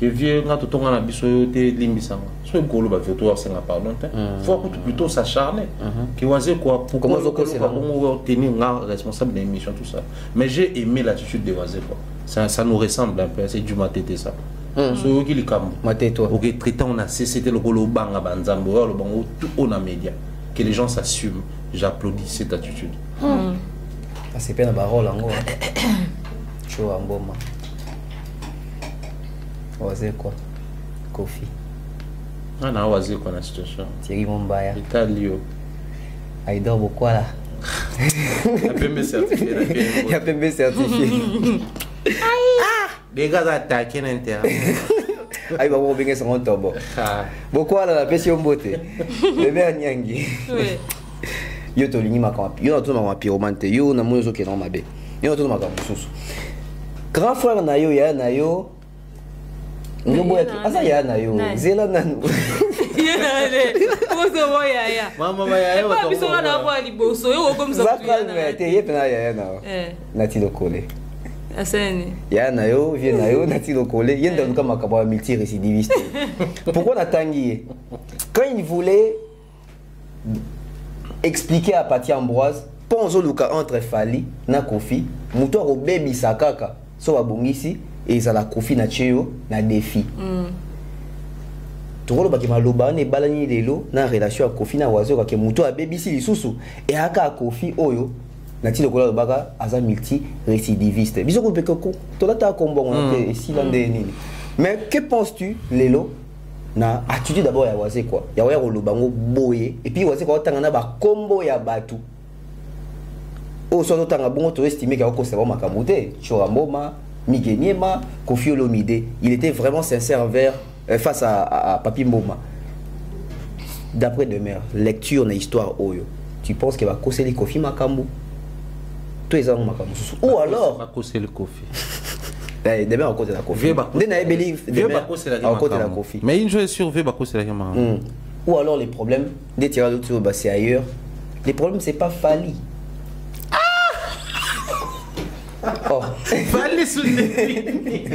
Je viens quand tu as biso te limbisanga. So ngolo ba veto asenga pardon te. Faut plutôt s'acharner. Que waze quoi pour comment tenir responsable de l'émission tout ça. Mais j'ai aimé l'attitude de waze quoi. Ça nous ressemble un peu, c'est du matete ça. So qui likambo. Matete toi. OK, traitant on a cessé le kolo banga banzambo le bango tout on a média. Que les gens s'assument. J'applaudis cette attitude. C'est pas la parole en gros. Chaud en bon. Oazé quoi? Kofi. Ah non, oazé quoi la situation? Thierry Mombaya. Italio. Il dort beaucoup là. Il a PMB certifié. Il a PMB certifié. Ah! Les gars attaquent l'intérieur. Aïe, bah, on va bien son tombeau. Beaucoup là, la pêche au beauté. Le verre nyangi. Yo to lini makampi. Yo na to ma pyromante. Yo na moyo ke na mabe. Yo na to makampi susu. Grand frère na yo ya na yo. Ngobo ya asa ya na yo. Zela nanu. Ozo boya ya. Mama ya yo. Ba biso na kwa liboso yo comme ça. Zakal te ye pena ya na. Na ti lokole. Asene. Ya na yo, vient na yo, na ti lokole. Yenda luka makaba multirécidiviste. Pourquoi natangi? Quand il voulait expliquer à Pati Ambroise, ponzo luka entre Fali na Kofi, muto ro baby sakaka, so babongisi et ça la Kofi na cheo na défi. Tokolo baki maloba ne balani lelo na relation à Kofi na wazo ka muto a baby si lisusu et aka Kofi oyo na ti lokola baka aza multi récidiviste. Biso ko pekoko to la ta kombo on te si lande nini. Mais que penses-tu lelo na attitude d'abord ya waze quoi ya waya kolobango boye et puis waze ko tanga na ba kombo ya batu o so tanga bongo to estimer ka ko seba makambo te Chouamoma Migeniema Kofi Olomide il était vraiment sincère envers face à Papi Mboma. D'après Demer lecture na histoire oyo tu penses que va koseli Kofi makambo toi ils ont makambo ou alors va koseli Kofi. Demain, à côté de la Kofi. Mais une chose est sûre, c'est la gamme. Ou alors les problèmes, des tirades d'autres, c'est ailleurs. Les problèmes, c'est pas Fali. Oh. Fali sous les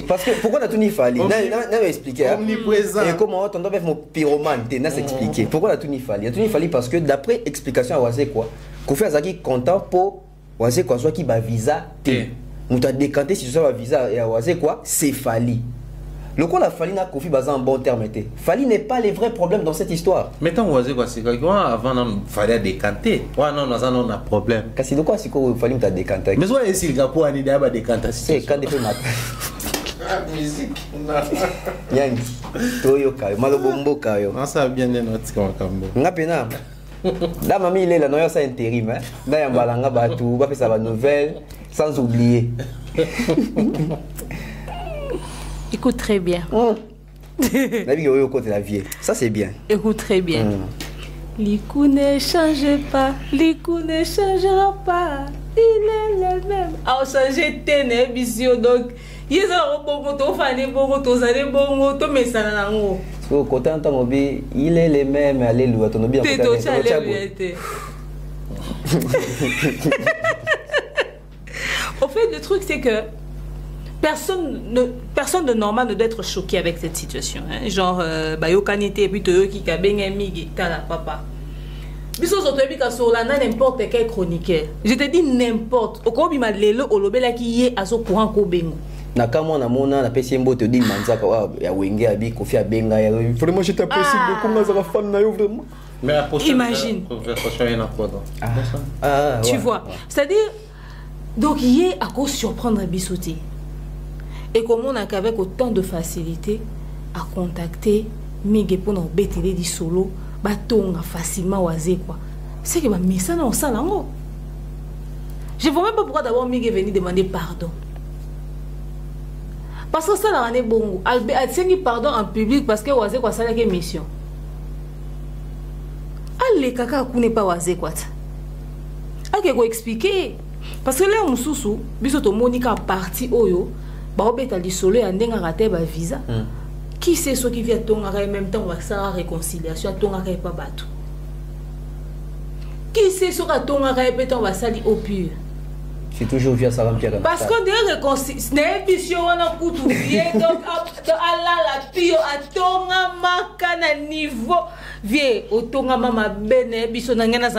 parce que pourquoi on a tout ni Fali? N'a expliqué. Omniprésent. Et comment on doit faire mon pyromane? N'a s'expliquer. Pourquoi on a tout ni Fali? On a tout ni Fali parce que d'après explication à Wazé quoi, Kofi Azaki content pour Wazé quoi soit qui va visa. On t'a décanté si tu as visa et à Wazé quoi, c'est Fali. Le coup la Fali n'a Kofi Baza en bon terme était. Fali n'est pas les vrais problèmes dans cette histoire. Mais tant que vous c'est avant il fallait décanter. Ouais non on a problème. Kasi de quoi c'est que Fali m'a décanté. Mais soit est-ce qu'il a pour ani d'aba décanter. C'est quand des matin. Musique. Yangi. Toyo kayo, malobombo kayo. On ça bien notre kambo. Ngapena. Là mamie il est là, non ça intérim hein. Là yambalanga batu, ba faire sa nouvelle sans oublier. Écoute très bien. La vie au côté de la vie. Ça c'est bien. Écoute très bien. Likou ne change pas, Likou ne changera pas. Il est le même. A changé tene bisio donc. Yeza bongo to fane bongo to zale bongo to mesana nango. Au côté en temps il est le même, alléluia, ton bien. Au fait, le truc c'est que personne de normal ne doit être choqué avec cette situation. Hein. Genre, bayokanité et puis toyo qui kabenga migi tala papa. Biso so toyebi ka so la n'importe quel chroniqueur. Je te dis n'importe. Okobi ma lelo olobela ki ye aso courant ko bengo. Nakamwa na mona na pesi mbo te di manzaka ya wenge abi Kofi abenga ya vraiment je t'apprécie beaucoup ngazaka fan na yo vraiment. Mais la prochaine imagine. Tu vois, c'est-à-dire donc hier à cause surprendre Bissoté. Et comme on a qu'avec autant de facilité à contacter Miguel pour nous bétiller du solo, batonga facilement oisé quoi. C'est que ma mission on sent là. Je ne vois même pas pourquoi d'abord Miguel est venu demander pardon. Parce que ça là on est bon. Elle s'est dit pardon en public parce que oisé quoi ça là quelle mission. Allez kaka n'est pas oisé quoi. Ok go expliquer parce que là on sous biso Monica parti oyo. Bah obeta di solo ya ndenga raté ba visa. Qui sait ce qui vient tonga en même temps va ça réconciliation tonga pas bateau. Qui sait ce que tonga peut on va sali au pur. C'est toujours via ça remplir. Parce qu'on dirait réconciliation n'est émission on a coutu bien donc à la pio à tonga makana niveau vie au tonga mama bene biso nangana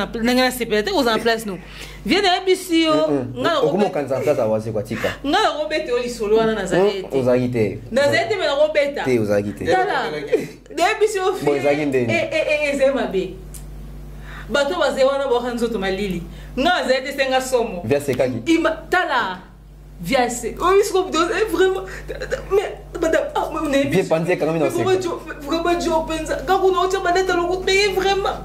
c'est peut-être aux en place nous. Viens na bisio ngala comment quand ça place awase kwa tika ngala robete oli solo wana nazalete ozagite nazalete me robeta te ozagite tala de bisio fi c'est ma be bato baze wana bo hanzo to malili ngala nazalete senga somo via sekaki tala via se on se coupe vraiment mais madame on est bien pensé quand même dans ce vraiment jo pensa quand on a maneta lo mais vraiment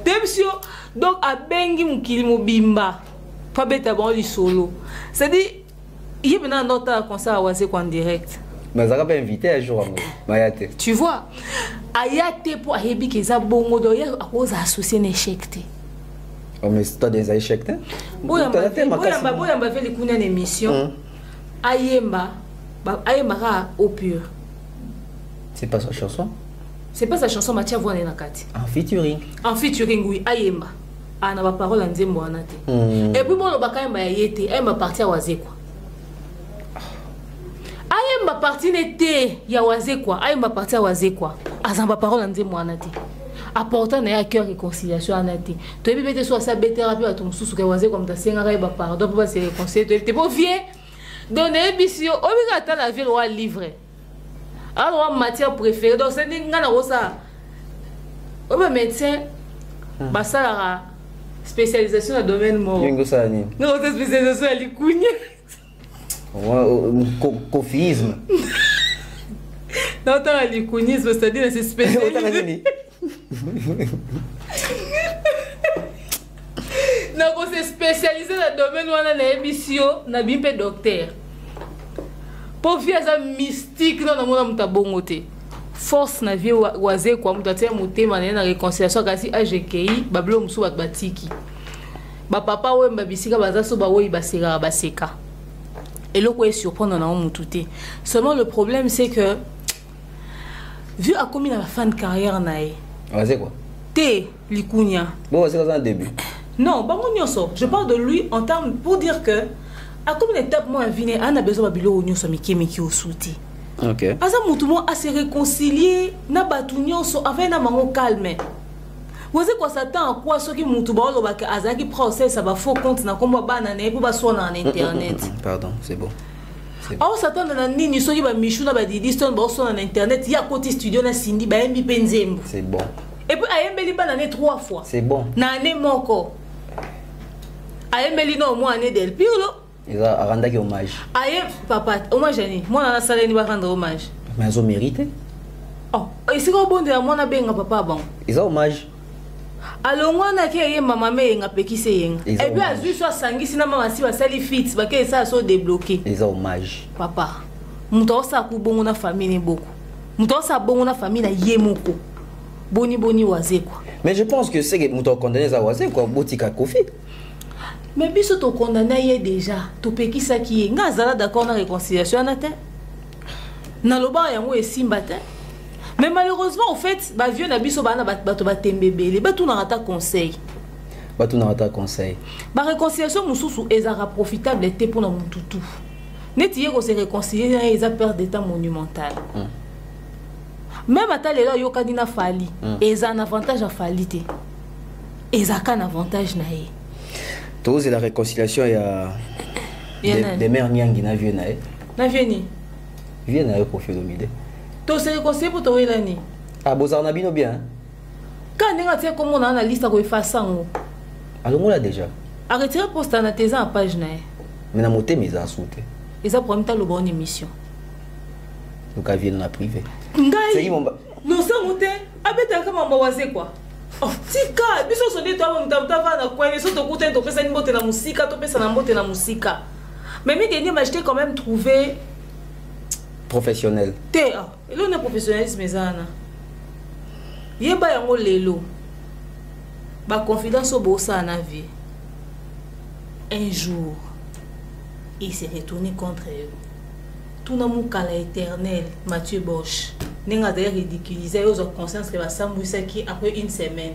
de bisio donc à bengi mukili mobimba pas beta bon li solo c'est dit il y a maintenant notre concert à Wazé en direct mais ça va pas invité un jour mayate tu vois ayate pour ayebi que ça bongo do ya à cause associé n'échec oh mais c'est des échecs hein boya mba fait les kuna émission ayemba au pur c'est pas sa chanson. C'est pas sa chanson Mathia Voine Nakati. En featuring. En featuring, oui, Ayemba. Ah, na ba parole en Nzembo anate. Et puis bon, le bakayemba ya yete, Ayemba parti à Wazé quoi. Ayemba parti n'était ya Wazé quoi. Ayemba parti à Wazé quoi. Azamba parole en Nzembo anate. Apportant na cœur réconciliation anate. Tu es bête soit ça bête thérapie à ton sous que Wazé comme ta senga ba pardon pour pas se réconcilier. Tu es pas vieux. Donner bisio, obligata la ville ou livrer. Alors, matière préférée, donc c'est une ça. Au médecin, ça spécialisation dans le domaine mort. Non, c'est spécialisation à l'icougne. Cofisme. Non, t'as l'icounisme, c'est-à-dire c'est spécialisé. Non, c'est spécialisé dans le domaine où on a émission, on a bien fait docteur. Pour faire ça mystique dans le monde de bongoté. Force na vie oisé quoi mutatia mutema na réconciliation kasi AGKI bablo musu batiki. Ba papa we mbabisika bazaso ba we baseka baseka. Et le quoi est surprendre na mututé. Seulement le problème c'est que vu à combien la fin de carrière nae. Oisé quoi? Té likunya. Bon c'est ça un début. Non, bango nyoso. Je parle de lui en termes pour dire que à comme une étape moi vine on a besoin de bilo onyo so miki au souti. OK. Asa mutumo a se réconcilier na batu nyonso avec na mango calme. Vous savez quoi s'attend à quoi ceux qui mutuba lo ba azaki procès ça va faux compte na komba bana na pour ba so na internet. Pardon, c'est bon. on s'attend à nini soki ba michou na ba Didi Stone ba son en internet ya côté studio na Cindy ba yembi penzembo. C'est bon. Et puis ayembeli ba nané 3 fois. C'est bon. Na année moko. Ayembeli no mo année del Pirlo. Ils ont rendu hommage. Aye papa, hommage ani. Moi na sala ni ba rendre hommage. Mais ils ont mérité. Oh, et c'est quoi bon de moi na benga papa bon. Ils ont hommage. Alors moi na ke mama me nga pekise yenga. Et puis azu so sangisi na mama si ba sali fit ba ke ça so débloquer. Ils ont hommage. Papa, muto sa ku bongo na famille beaucoup. Muto sa bongo na famille na yemoko. Boni boni waze quoi. Mais je pense que c'est que muto condamné za waze quoi botika Kofi. Mais biso to condamné yé déjà. To pekisa ki nga zala d'accord na réconciliation na te. Na loba yango esimba te. Mais malheureusement, au fait, bah vieux nabiso bana bato batembebele, bato na rata conseil. Bato na rata conseil. Ba réconciliation mususu ezara profitable était pour na mututu. Neti yeko se réconcilier eza perte d'état monumental. Même ata lelo yokani na fali, eza un avantage à falite. Eza kan avantage na ye. Tous la réconciliation il y a des mères nyangi na vieux na e. Na vieux ni. Vieux na e profil domide. To se réconcilier pour to elani. Ah bozar na bino bien. Quand nenga tie comme on a na liste ko efasango. Alors là déjà. Arrêtez poste na teza en page na e. Mais na moté mais à souté. Eza premier temps le bon émission. Donc à vieux na privé. Ngai. Non ça moté. Abeta kama mbawaze quoi. Oh, tika, biso sonde to mtamta va na kwene so to kuta to pesa ni mbote na musika, to pesa na mbote na musika. Mais mi gagné mais j'étais quand même trouvé professionnel. Té, là on est professionnalisme ezana. Yeba yango lelo. Ba confidence au bossa na vie. Un jour, il s'est retourné contre eux. Tout na mukala éternel, Mathieu Bosch. Nenga d'ailleurs ridiculisé aux conscience que va s'amouiller qui après une semaine.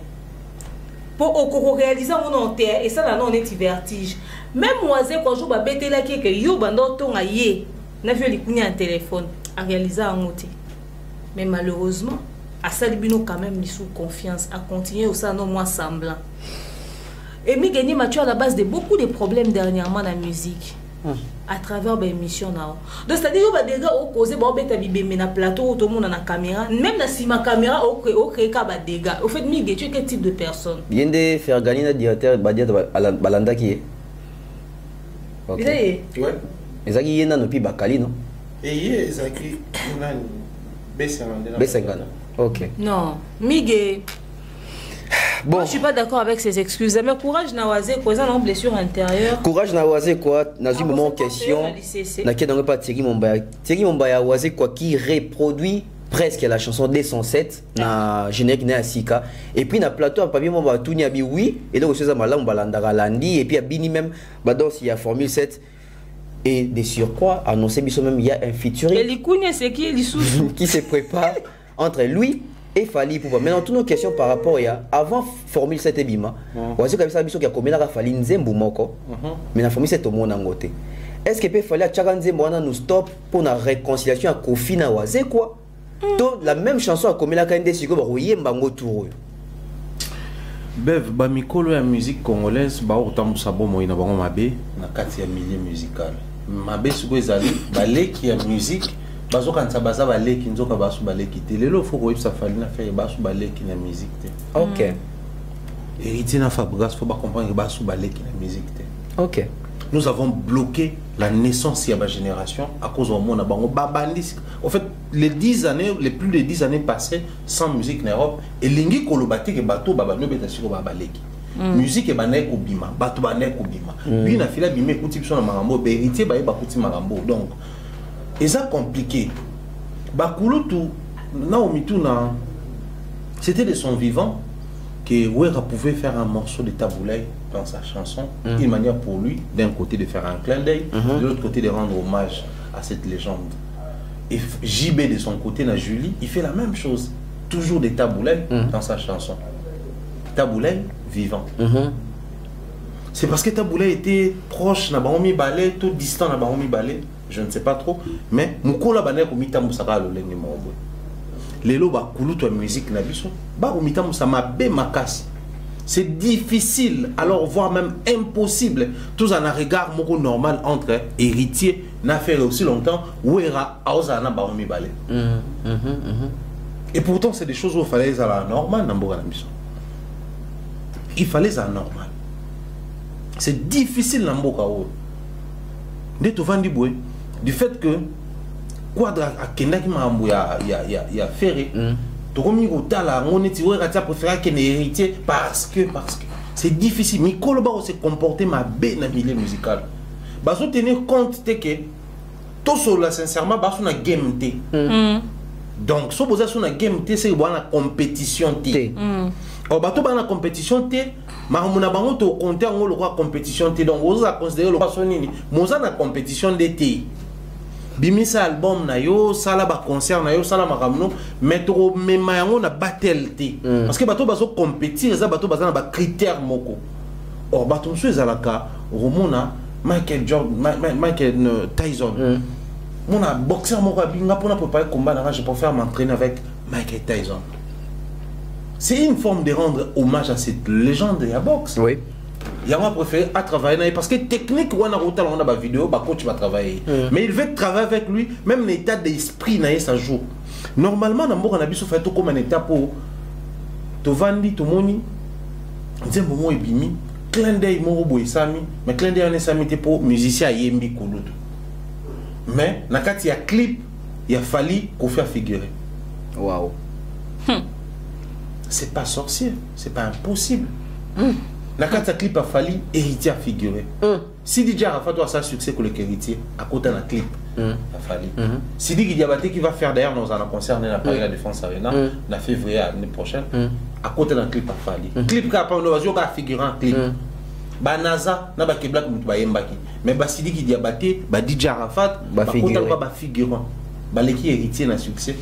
Pour réaliser mon terre et ça là non est vertige. Même moi quand je ba bête là que yo bando ton aye. Na vu les counya en téléphone à réaliser en outil. Mais malheureusement, à Salibino quand même ni sous confiance à continuer au ça non moins semblant. Et mi gagné Mathieu à la base de beaucoup de problèmes dernièrement dans la musique. À travers l'émission là. Donc c'est-à-dire que des gars ont causé bon bête bibé na plateau tout le monde na caméra, même na si ma caméra au créé ka ba dégâts. Au fait mi tu es quel type de personne? Bien de faire gagner le directeur Badia Balanda qui est. OK. Ouais. Ezaki yena no pi bakali non? Et hier ezaki nani B50. OK. Non, Miguel. Bon, moi, je suis pas d'accord avec ces excuses. Mais courage Nawazé, quoi, ça une blessure intérieure. Courage Nawazé quoi, dans un moment en question. N'a qu'à pas Thierry Mombaya. Thierry Mombaya Wazé quoi qui reproduit presque la chanson D107 na générique na Sika et puis na plateau à papier Mombaya tout ni oui et donc c'est ça malam balanda landi et puis à bini même bador il y a formule 7 et de surcroît annoncé biso même il y a un featuring. Et l'ikoune c'est qui l'issous qui se prépare entre lui et Fali pour maintenant toutes nos questions par rapport à avant formule 7 et bima voici comme ça biso qui a commis la Fali nzembo moko mais la formule 7 au monde ngote est-ce que peut Fali à chaka nzembo wana nous stop pour la réconciliation à Kofi na Wazé quoi donc la même chanson a commis la kande siko ba oyemba ngo tour Bev ba mikolo ya musique congolaise ba otambusa bomo ina bango mabe na kati ya milieu musical mabe siko ezali baleki ya musique bazokanisa baza baleki nzoka basu baleki te lelo faut koyebisa Fali na faire basu baleki na musique te. OK. Héritier na Fabregas faut pas comprendre que basu baleki na musique te. OK. Nous avons bloqué la naissance de la génération à cause du monde bango babandis. En fait, les plus de 10 années passées sans musique en Europe et lingi kolobati ke bato babano beta siko babaleki. Musique banaye ko bima, bato banaye ko bima. Puis na fila bima kuti biso na marambo, héritier ba kuti marambo. Donc c'est compliqué. Bakulutu na omitu na c'était de son vivant que Wera pouvait faire un morceau de taboulay dans sa chanson, une manière pour lui, d'un côté de faire un clin d'œil, de l'autre côté de rendre hommage à cette légende. Et JB de son côté, na Julie, il fait la même chose, toujours des taboulay dans sa chanson. Taboulay vivant. C'est parce que taboulay était proche, na baomi balé, tout distant na baomi balé, je ne sais pas trop, mais mukola bané ko mitambu saka lo lengi mobo. Lelo ba kulutu ya musique na biso ba umitamu sa mabe makasi. C'est difficile, alors voire même impossible, tous en un regard moko normal entre héritier n'a fait aussi longtemps Wera Aozana Baomi Balé. Et pourtant, c'est des choses où il fallait les aller normal dans Boga Namiso. Il fallait les aller normal. C'est difficile dans Boga Ou. Dès que tu du fait que Quadra a Kenda qui m'a il a ferré. Tu as mis au tala, on est préféré qu'il ait héritier parce que c'est difficile. Mais Koloba s'est comporté ma belle dans le milieu musical. Parce que tenir compte que tout cela sincèrement parce qu'on a game T. Donc si vous avez une game T, c'est une compétition T. Or bateau dans la compétition T, mais on a bango to compter en le compétition T. Donc vous avez considéré le personnel. Moi na compétition de T. Bimisa album na yo, sala ba concert na yo, sala makamno, metro memayango na battle T. Parce que bateau bazo compétir, ça bateau baza na ba critère moko. Or bateau monsieur zalaka, romona Michael Jordan, Michael Tyson. Mon a boxeur moko binga pour préparer combat na je préfère m'entraîner avec Michael Tyson. C'est une forme de rendre hommage à cette légende de la boxe. Oui. Il a préféré à travailler parce que technique on a ba vidéo, ba coach va travailler. Mais il veut travailler avec lui, même l'état d'esprit na ça joue. Normalement dans mboka na biso fait tout comme un état pour to vandi to moni. Nze momo ebimi, clin d'œil mo boy sami, mais clin d'œil on sami te pour musicien yembi kulutu. Mais na kati ya clip, il a fallu qu'on fasse figurer. Waouh. C'est pas sorcier, c'est pas impossible. La carte clip a fallu héritier à figurer. Si DJ Arafat a sa succès que le héritier, à côté d'un clip, a fallu. Si DJ Diabaté qui va faire d'ailleurs dans un concert de la Paris La Défense Arena, en février l'année prochaine, à côté d'un clip a fallu. Clip qui a pas un figurant un clip. Banaza, n'a pas que black mais Basidi qui Diabaté, DJ Arafat, figurant. Baleki héritier n'a succès.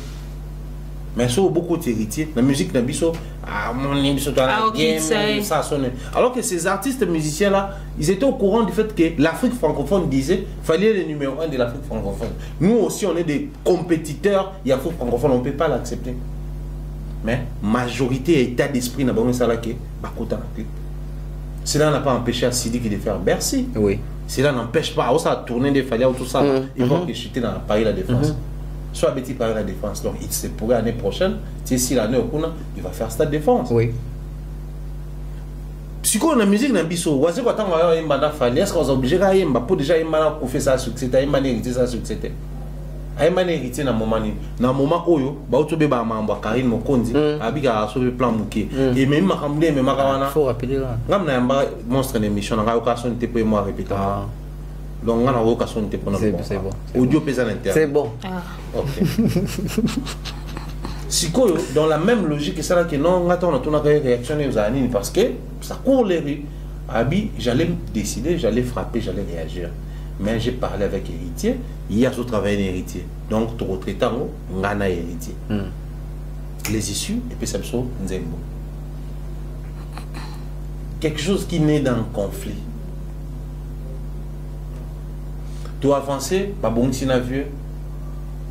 Mais ça beaucoup d'héritiers, la musique n'a biso ça sonne. Alors que ces artistes musiciens là, ils étaient au courant du fait que l'Afrique francophone disait fallait le numéro 1 de l'Afrique francophone. Nous aussi on est des compétiteurs, il y a l'Afrique francophone, on ne peut pas l'accepter. Mais majorité et état d'esprit n'a pas ça là que bakota na clip. Cela n'a pas empêché à Sidi de faire Bercy. Oui. Cela n'empêche pas à tourner des falias ou tout ça, ils vont chuter dans Paris La Défense. Soit Betty Paris La Défense. Donc il se pourrait l'année prochaine, si l'année au il va faire Stade Défense. Oui. Si on a la musique dans biso, on sait quand on a un mandat fallu, est-ce qu'on est obligé à yemba pour déjà un mandat pour faire ça succès, un mandat hérité ça succès. Un mandat hérité dans moment oyo, ba otobe ba mamba Karine Mokondi, abika sur le plan muké. Et même makamule même makawana. Faut rappeler là. Ngam na yamba monstre d'émission, na occasion de te moi répéter. Donc on a occasion de te prendre. C'est bon. Audio pèse à l'intérieur. C'est bon. Ok. Si dans la même logique que ça là que non attends on a réactionner aux anines parce que ça court les rues. Abi j'allais décider, j'allais frapper, j'allais réagir. Mais j'ai parlé avec héritier, il y a ce travail d'héritier. Donc tout retraitant on a héritier. Les issues et puis ça me nzembo. Quelque chose qui naît dans le conflit. Tu avancer, pas bon si na vieux.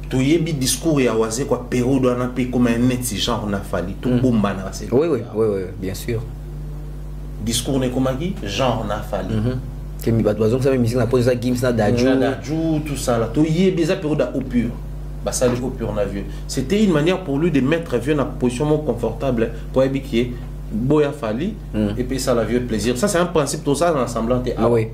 Tu y bi discours et awazé quoi période on a payé comme un net si genre on a fallu tout bomba na c'est. Oui, bien sûr. Discours n'est comme qui genre on a fallu. Que mi bat bazon ça musique na pose ça games na dajou tout ça là. Tu y bi ça période au pur. Bah ça le au pur na vieux. C'était une manière pour lui de mettre vieux dans position confortable pour habiter boya fallu et puis ça la vieux plaisir. Ça c'est un principe tout ça dans l'ensemble oui.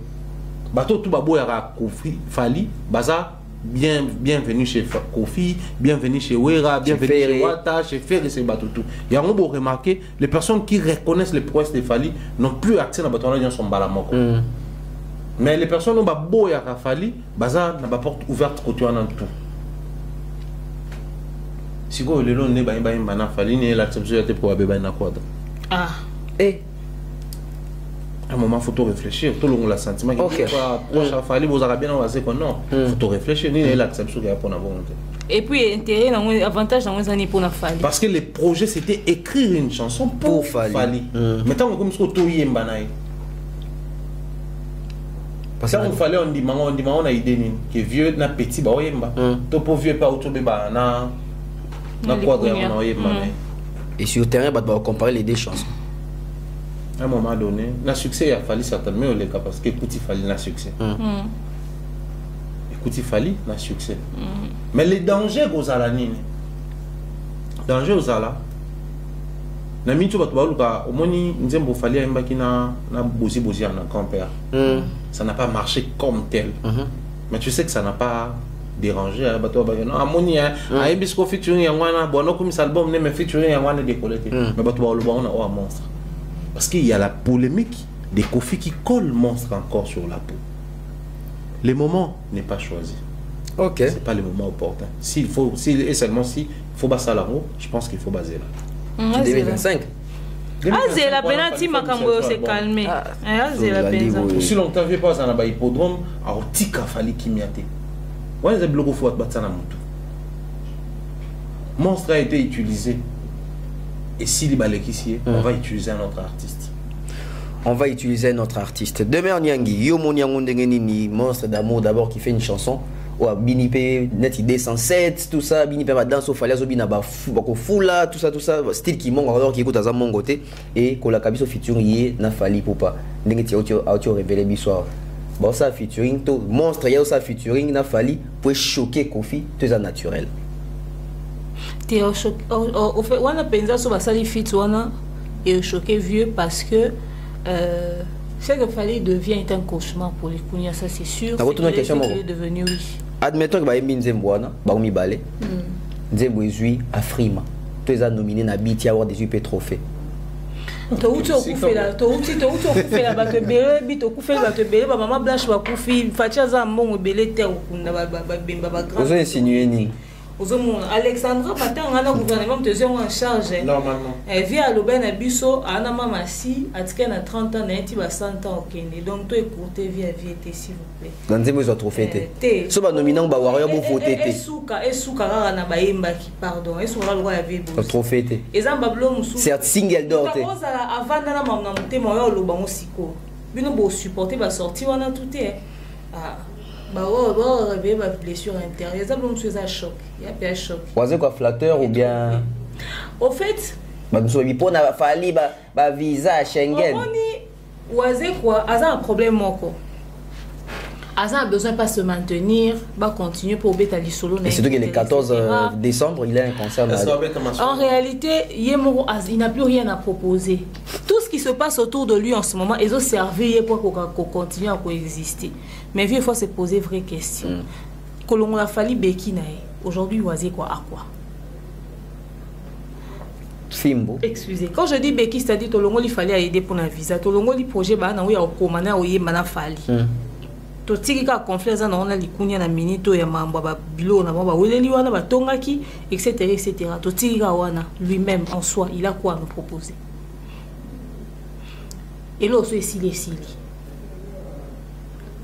Bateau tout babo yara Kofi Fali baza bienvenue chez Kofi, bienvenue chez Wera, bienvenue chez Wata, chez Ferré, c'est bateau tout. Il y a un beau remarquer les personnes qui reconnaissent les prouesses de Fali n'ont plus accès à bateau là dans son balamoko. Mais les personnes ont babo yara Fali baza na ba porte ouverte côté en tout. Si go le long ne ba na Fali ni l'acceptation était pour beba na quadre. Ah. Et à un moment, il faut réfléchir. Tout le monde a le sentiment qu'il faut fallu vous avez bien avancé que non. Il faut réfléchir. Ni l'acceptation qu'il y a pour la volonté. Et puis, intérêt, avantage dans les années pour la Fali. Parce que le projet, c'était écrire une chanson pour Fali. Maintenant, comme ça, tout y est mbanaï. Parce qu'on fallait, on dit, on a idée que vieux, na petit, bah, oui, mba. Tout pour vieux, pas autour de na quadrille, on a et sur le terrain, on va comparer les deux chansons. À un moment donné, le succès il a fallu certainement au cas parce que petit fallait le succès. Kuti Fali na succès. Mais les dangers aux alanines. Danger aux ala. Na mitu batu baluka omoni nzembo Fali aimbaki na bozi na grand-père. Ça n'a pas marché comme tel. Mais tu sais que ça n'a pas dérangé batu non amoni aibisco featuring yangwana bono comme cet album mais featuring yangwana décollé. Mais batu baluka on a un monstre. Parce qu'il y a la polémique des Kofi qui collent monstre encore sur la peau. Le moment n'est pas choisi. Ok. C'est pas le moment opportun. Et seulement si il faut baser là-haut, je pense qu'il faut baser là. 2025. C'est la penalty Makambo s'est calmé. C'est la penalty. Aussi longtemps que pas dans hippodrome, à Tika Fali Kimiate. Ouais, les blocs faut battre ça na mutu. Monstre a été utilisé. Et si les balais ici, on va utiliser un autre artiste. On va utiliser notre artiste. Demain Nyangi, Yo Monyango Ndengenini, Monstre d'amour d'abord qui fait une chanson. Binipe net idée 107 tout ça Binipe va danser au fallait bina ba fula tout ça style qui monte alors qui écoute à mon côté et ko la kabiso featuring na Fali Poupa ndenge audio révélé bissoir bon ça featuring tout monstre ya ça featuring na Fali pour choquer Kofi tout ça naturel t'es choqué au fait on a pensé sur basali fit wana et choqué vieux parce que c'est que Fali devient un cauchemar pour les Kounia, ça c'est sûr. Il est devenu oui. Admettons que Baïmi Nzembouana, Baoumi Balé, Nzembou Ezui, Afrima, tous les nominé na biti avoir des UP trophées. Tu Alexandra Matin a gouvernement de en charge. Normalement. Via l'Aubin Abisso, Anna Mamassi, à 30 ans, à 100 ans au Kenya. Donc, tout écoutez via VT, s'il vous plaît. Dans des mesures trophées. Ce que nominant Bawaria pour voter. Et Souka, Nabaïmba qui pardon. Et Souka, le roi avait beau. Trophée. Et Zambablo, c'est single d'or. Avant d'aller à mon le banc aussi. Bien, on supporter va sortir, on a tout. Bah ouais, bah blessure intérieure, ça bon c'est un choc, il y a pas un choc. Vous quoi flatteur ou bien au fait bah monsieur Bipon a fallu bah visa Schengen. On dit quoi, a un problème moko. A besoin pas se maintenir, va continuer pour bêta li solo. Et surtout que le 14 décembre, il a un concert. En réalité, Yemoro il n'a plus rien à proposer. Tout ce qui se passe autour de lui en ce moment, ils ont servi pour qu'on continue à coexister. Mais il faut se poser vraies questions. Que l'on a fallu Bekinae. Aujourd'hui, Oisé quoi à quoi? Fimbo. Excusez. Quand je dis Beki, c'est-à-dire que il fallait aider pour un visa. Tout le monde il projet bah na oui au commander au yemana fali. To tika confiance na ona likunya na minito ya mambo ba bilo na ba weleli wana ba tongaki etc. To tika wana lui-même en soi, il a quoi à nous proposer? Et là aussi les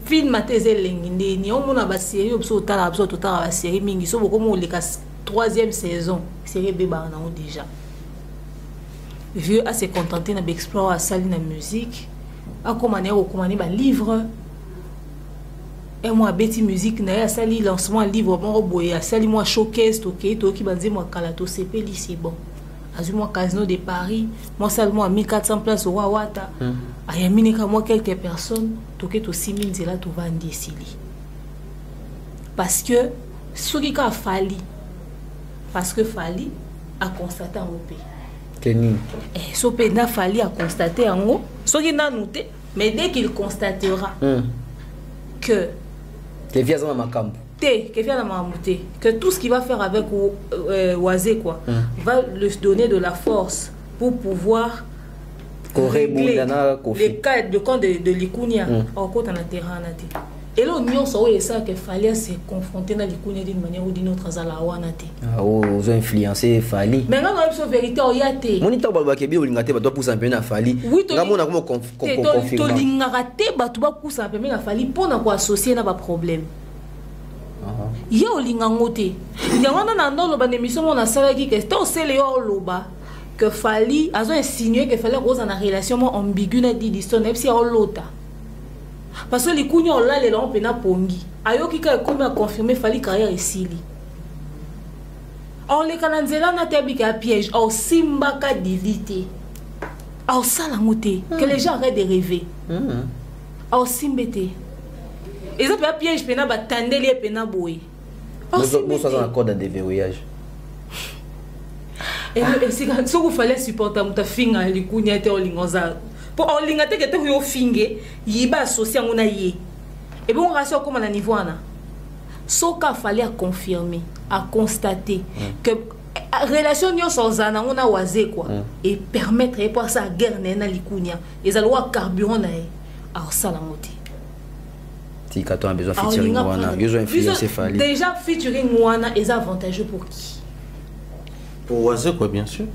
film mateze lenginde ni on a ba série obso tala ba série mingi so boko mo le 3e saison série beba na déjà vieux à se contenter na explorer à salle na musique à commander ba livre et moi beti musique na ya sali lancement livre bon boye a sali moi showcase to ki banze moi kalato CP c'est bon azuma casino de Paris moi seulement à 1400 places au Wawata aya minika moi quelques personnes to 6000 zela to vandi ici parce que ce qui a fallu parce que Fali a constaté en pays Kenny et so pe na Fali a constaté en haut ce qui n'a noté mais dès qu'il constatera que que tout ce qu'il va faire avec Oisé quoi va lui donner de la force pour pouvoir régler les cas de camp de Likunia en côté en terrain. Et là, on sait ça qu'il fallait se confronter dans Likunia d'une manière ou d'une autre à la Wanate. Ah, ils ont influencé Fali. Mais là, on a une vérité au Yate. Mon ita balba kebi olingate ba to pousa un peu na Fali. Nga mona ko confirmer. To lingate ba to ba pousa un peu na Fali pour na ko associer na ba problème. Il y a olingangote. Il y a un dans le émission on a ça qui que c'est le loba que Fali a insinué que fallait rose en relation ambiguë na dit diston et si lota. Parce que les cougnons là les lampes na pongi. Ayo qui ka comme a confirmé Fali carrière ici. On les cananzela na tebi ka piège au simba ka dilité. Au salangote que les gens arrêtent de rêver. Au simbete. Et ça peut être piège, pena batandeli et pena boy. Vous êtes en accord de déverrouillage. Et c'est ce qu'il fallait supporter mon finga les counya te olingoza. Pour olingate que te yo finge, yiba associé ngona yé. Et bon ratio comme à niveau ana. Ce qu'il fallait confirmer, à constater que relation nyo sozana ngona wazé quoi et permettre et pour ça guerre na likunya. Les alwa carburant na alors ça la moté. Si quand on a besoin de featuring Moana, ils ont influencé Fali. Déjà featuring Moana est avantageux pour qui? Pour Oisé, quoi, bien sûr.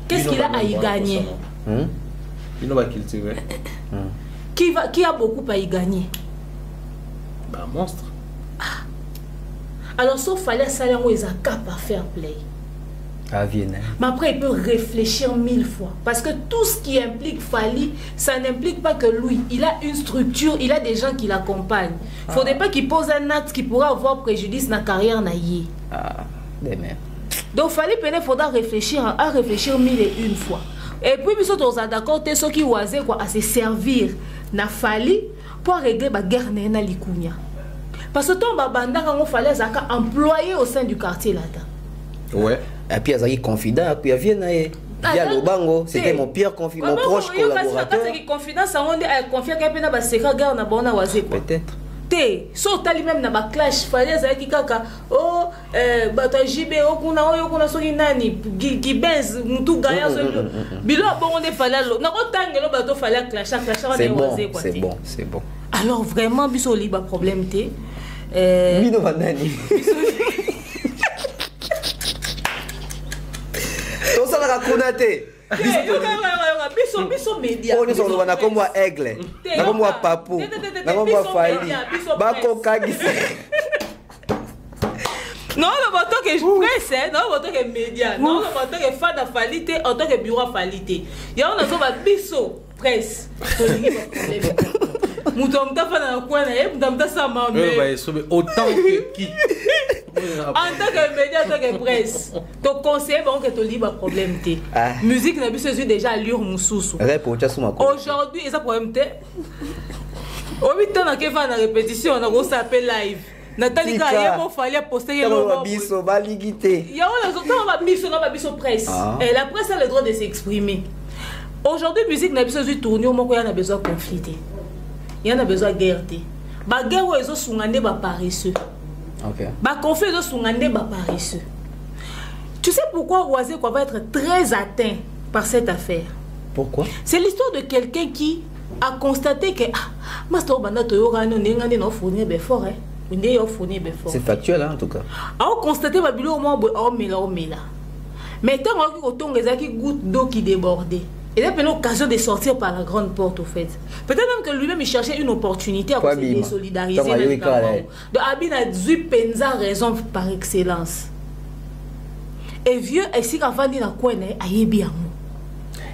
Qu'est-ce qu'il a à y gagner? Il va cultiver. Qui a beaucoup à y gagner? Bah, monstre. Alors, sauf fallait ça, ils ont cap à faire play. À Vienne. Mais après, il peut réfléchir 1000 fois. Parce que tout ce qui implique Fali, ça n'implique pas que lui. Il a une structure, il a des gens qui l'accompagnent. Il ne faudrait pas qu'il pose un acte qui pourrait avoir préjudice dans la carrière. Ah, des mères. Donc, Fali, il faudra réfléchir à réfléchir 1001 fois. Et puis, nous sommes d'accord, ceux qui osaient à se servir na Fali pour régler la guerre na Likunya. Parce que ton babanda, quand on fallait employé au sein du quartier là-dedans. Ouais. Et puis, il y a confident, puis il y a le bango, c'était mon pire confident, mon proche collaborateur. Confidence, on a confié qu'il y a un secret guerre na bona wazé. Peut-être. So tali même na ba clash fallait za ki kaka oh bato jibe okuna so nani ki benz mutu gaya so bilo bon on est fallait na ko tangelo bato fallait clash on est wazé quoi. C'est bon. Alors vraiment biso liba problème té bino banani. To ça la konate. Biso média. On est on a comme aigle. Na comme papou. Na comme Fali. Bako kagisi. Non, le bateau que je presse, non, le bateau que média, non, le bateau que fan de Falité, en tant que bureau Falité. Il y a un autre biso presse. Mouton ta fan dans coin là, mouton ta sa maman. Autant que qui. En tant que média, en tant que presse, ton conseil bon que tu libre problème té. Musique n'a plus déjà allure moussoussou. Aujourd'hui, et ça problème té. Au 8 ans que va na répétition, on a s'appelle live. Nathalie il fallait poster le biso baligité. Il y a un biso presse. Et la presse a le droit de s'exprimer. Aujourd'hui, musique n'a plus tourner au moment où il y a besoin de conflit. Il y en a besoin de guerre. Ba guerre où ils ont soungandé ba paresseux. OK. Ba conflit ils ont soungandé ba paresseux. Tu sais pourquoi Oisé va être très atteint par cette affaire? Pourquoi? C'est l'histoire de quelqu'un qui a constaté que master banda toyora no ngande no fournir be fort c'est factuel hein, en tout cas. A constaté babilo au moins mela. Mais tant que autant les gouttes d'eau qui débordaient. Il a eu l'occasion de sortir par la grande porte au fait. Peut-être même que lui-même il cherchait une opportunité à se solidariser avec le Cameroun. Donc Abin a dit Penza raison par excellence. Et vieux ainsi qu'avant dit na quoi na ayebi.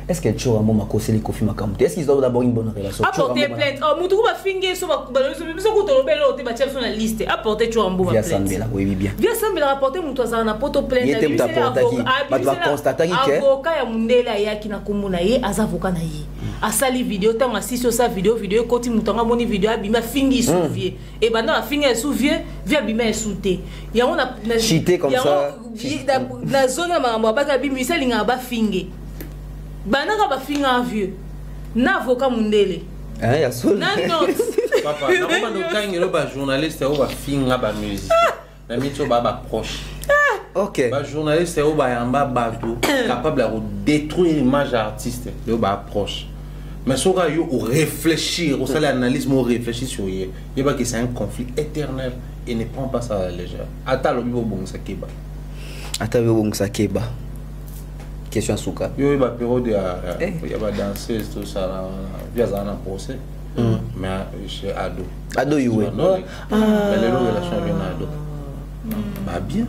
Est-ce que tu as un moment à les Kofi Makamute? Est-ce qu'ils ont d'abord une bonne relation? Apporter plainte. Moutou va finir sur la liste. Apporter tu as un bon plainte. Via Sambela, oui bien. Via Sambela rapporter Moutou ça na poto plainte. Il était apporter qui? Tu vas constater que avocat ya mundela ya ki na komuna ye azavoka na ye. A sali vidéo tant assisté sur sa vidéo koti Moutanga moni vidéo abima fingi souvier. Et bana fingi souvier via bima souté. Ya on a chité comme ça. Na zone ma ba ka bimi selinga ba fingi. Banaka ba finga vieux na avocat mundele ya sol na note papa na ba no kangelo ba journaliste o ba finga ba musicien na mito ba proche. OK ba journaliste o ba yamba bato capable de détruire l'image artiste le ba proche. Mais so ga yo réfléchir au salaire analyse mo réfléchir sur hier il va que c'est un conflit éternel et ne prend pas ça à la légère. Ata lo bibo bongsa keba question souka. Il y a une période, il y a des danseuses, tout ça, il y a un procès. Mais chez Ado. Ado, il y a mais les relations viennent à Ado. Bah bien.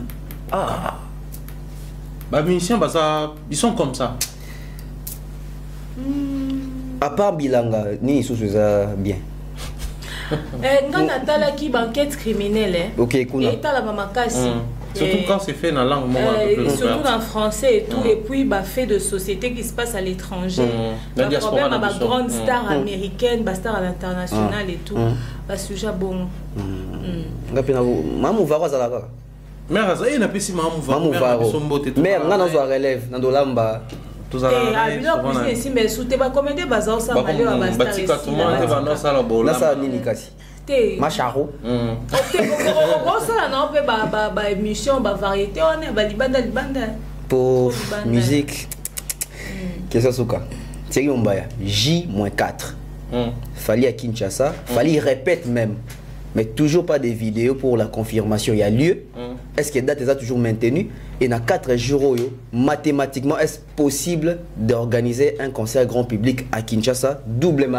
Bah musiciens, ils sont comme ça. À part Bilanga, ni sous bien. Quand on a qui banquette criminelle, OK, et t'as la maman casse. Surtout quand c'est fait dans la langue. Surtout en français et tout. Et puis, fait de société qui se passe à l'étranger. Le problème, ma grande star américaine, ma star à l'international et tout. Sujet bon. Maman va voir mais il n'a pas si maman va mais on a nos relève dans l'amba. Tout ça là. Ici mais sous tes commander bazar ça malé à bastar. Ça nini kasi. Macharo. Ça là non peut émission variété on est libanda pour musique. Qu'est-ce que c'est ça? Thierry Mbaya J-4. Fallait à Kinshasa, fallait répète même. Mais toujours pas de vidéos pour la confirmation. Il y a lieu. Est-ce que la date est toujours maintenue? Et dans 4 jours, mathématiquement, est-ce possible d'organiser un concert grand public à Kinshasa, double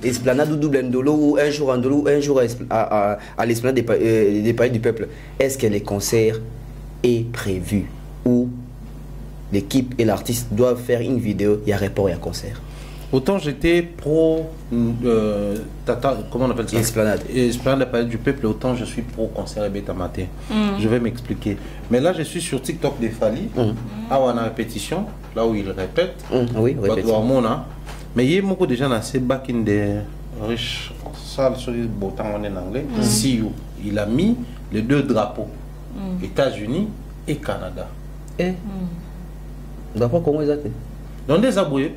esplanade ou double ndolo, ou un jour ndolo, ou un jour à l'esplanade des Palais du Peuple? Est-ce que les concerts est prévu ou l'équipe et l'artiste doivent faire une vidéo, il y a rapport et un concert? Autant j'étais pro, comment on appelle ça? Esplanade. Esplanade des Palais du Peuple, autant je suis pro concert et bêta maté. Je vais m'expliquer. Mais là, je suis sur TikTok des Fali, à la répétition, là où il répète. Oui, répétition. Mais il y a beaucoup de gens assez back in the riches, ça, sur le beau temps en anglais. CEO, il a mis les 2 drapeaux, États-Unis et Canada. Drapeau comment ils ont fait? Donc des aboués,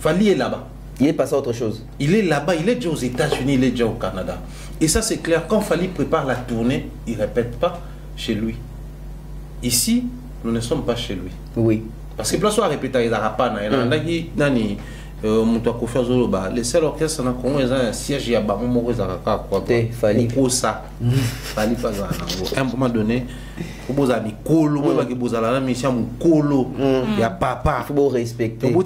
Fali est là-bas. Il est passé à autre chose. Il est là-bas, il est déjà aux États-Unis, il est déjà au Canada. Et ça c'est clair, quand Fali prépare la tournée, il ne répète pas chez lui. Ici, nous ne sommes pas chez lui. Oui. Parce que place où répéter, il n'y a pas. Les seuls orchestres dans le un siège, il y a un Fali. Fali pas à un moment donné, il y a un colo, il y a papa. Il faut respecter.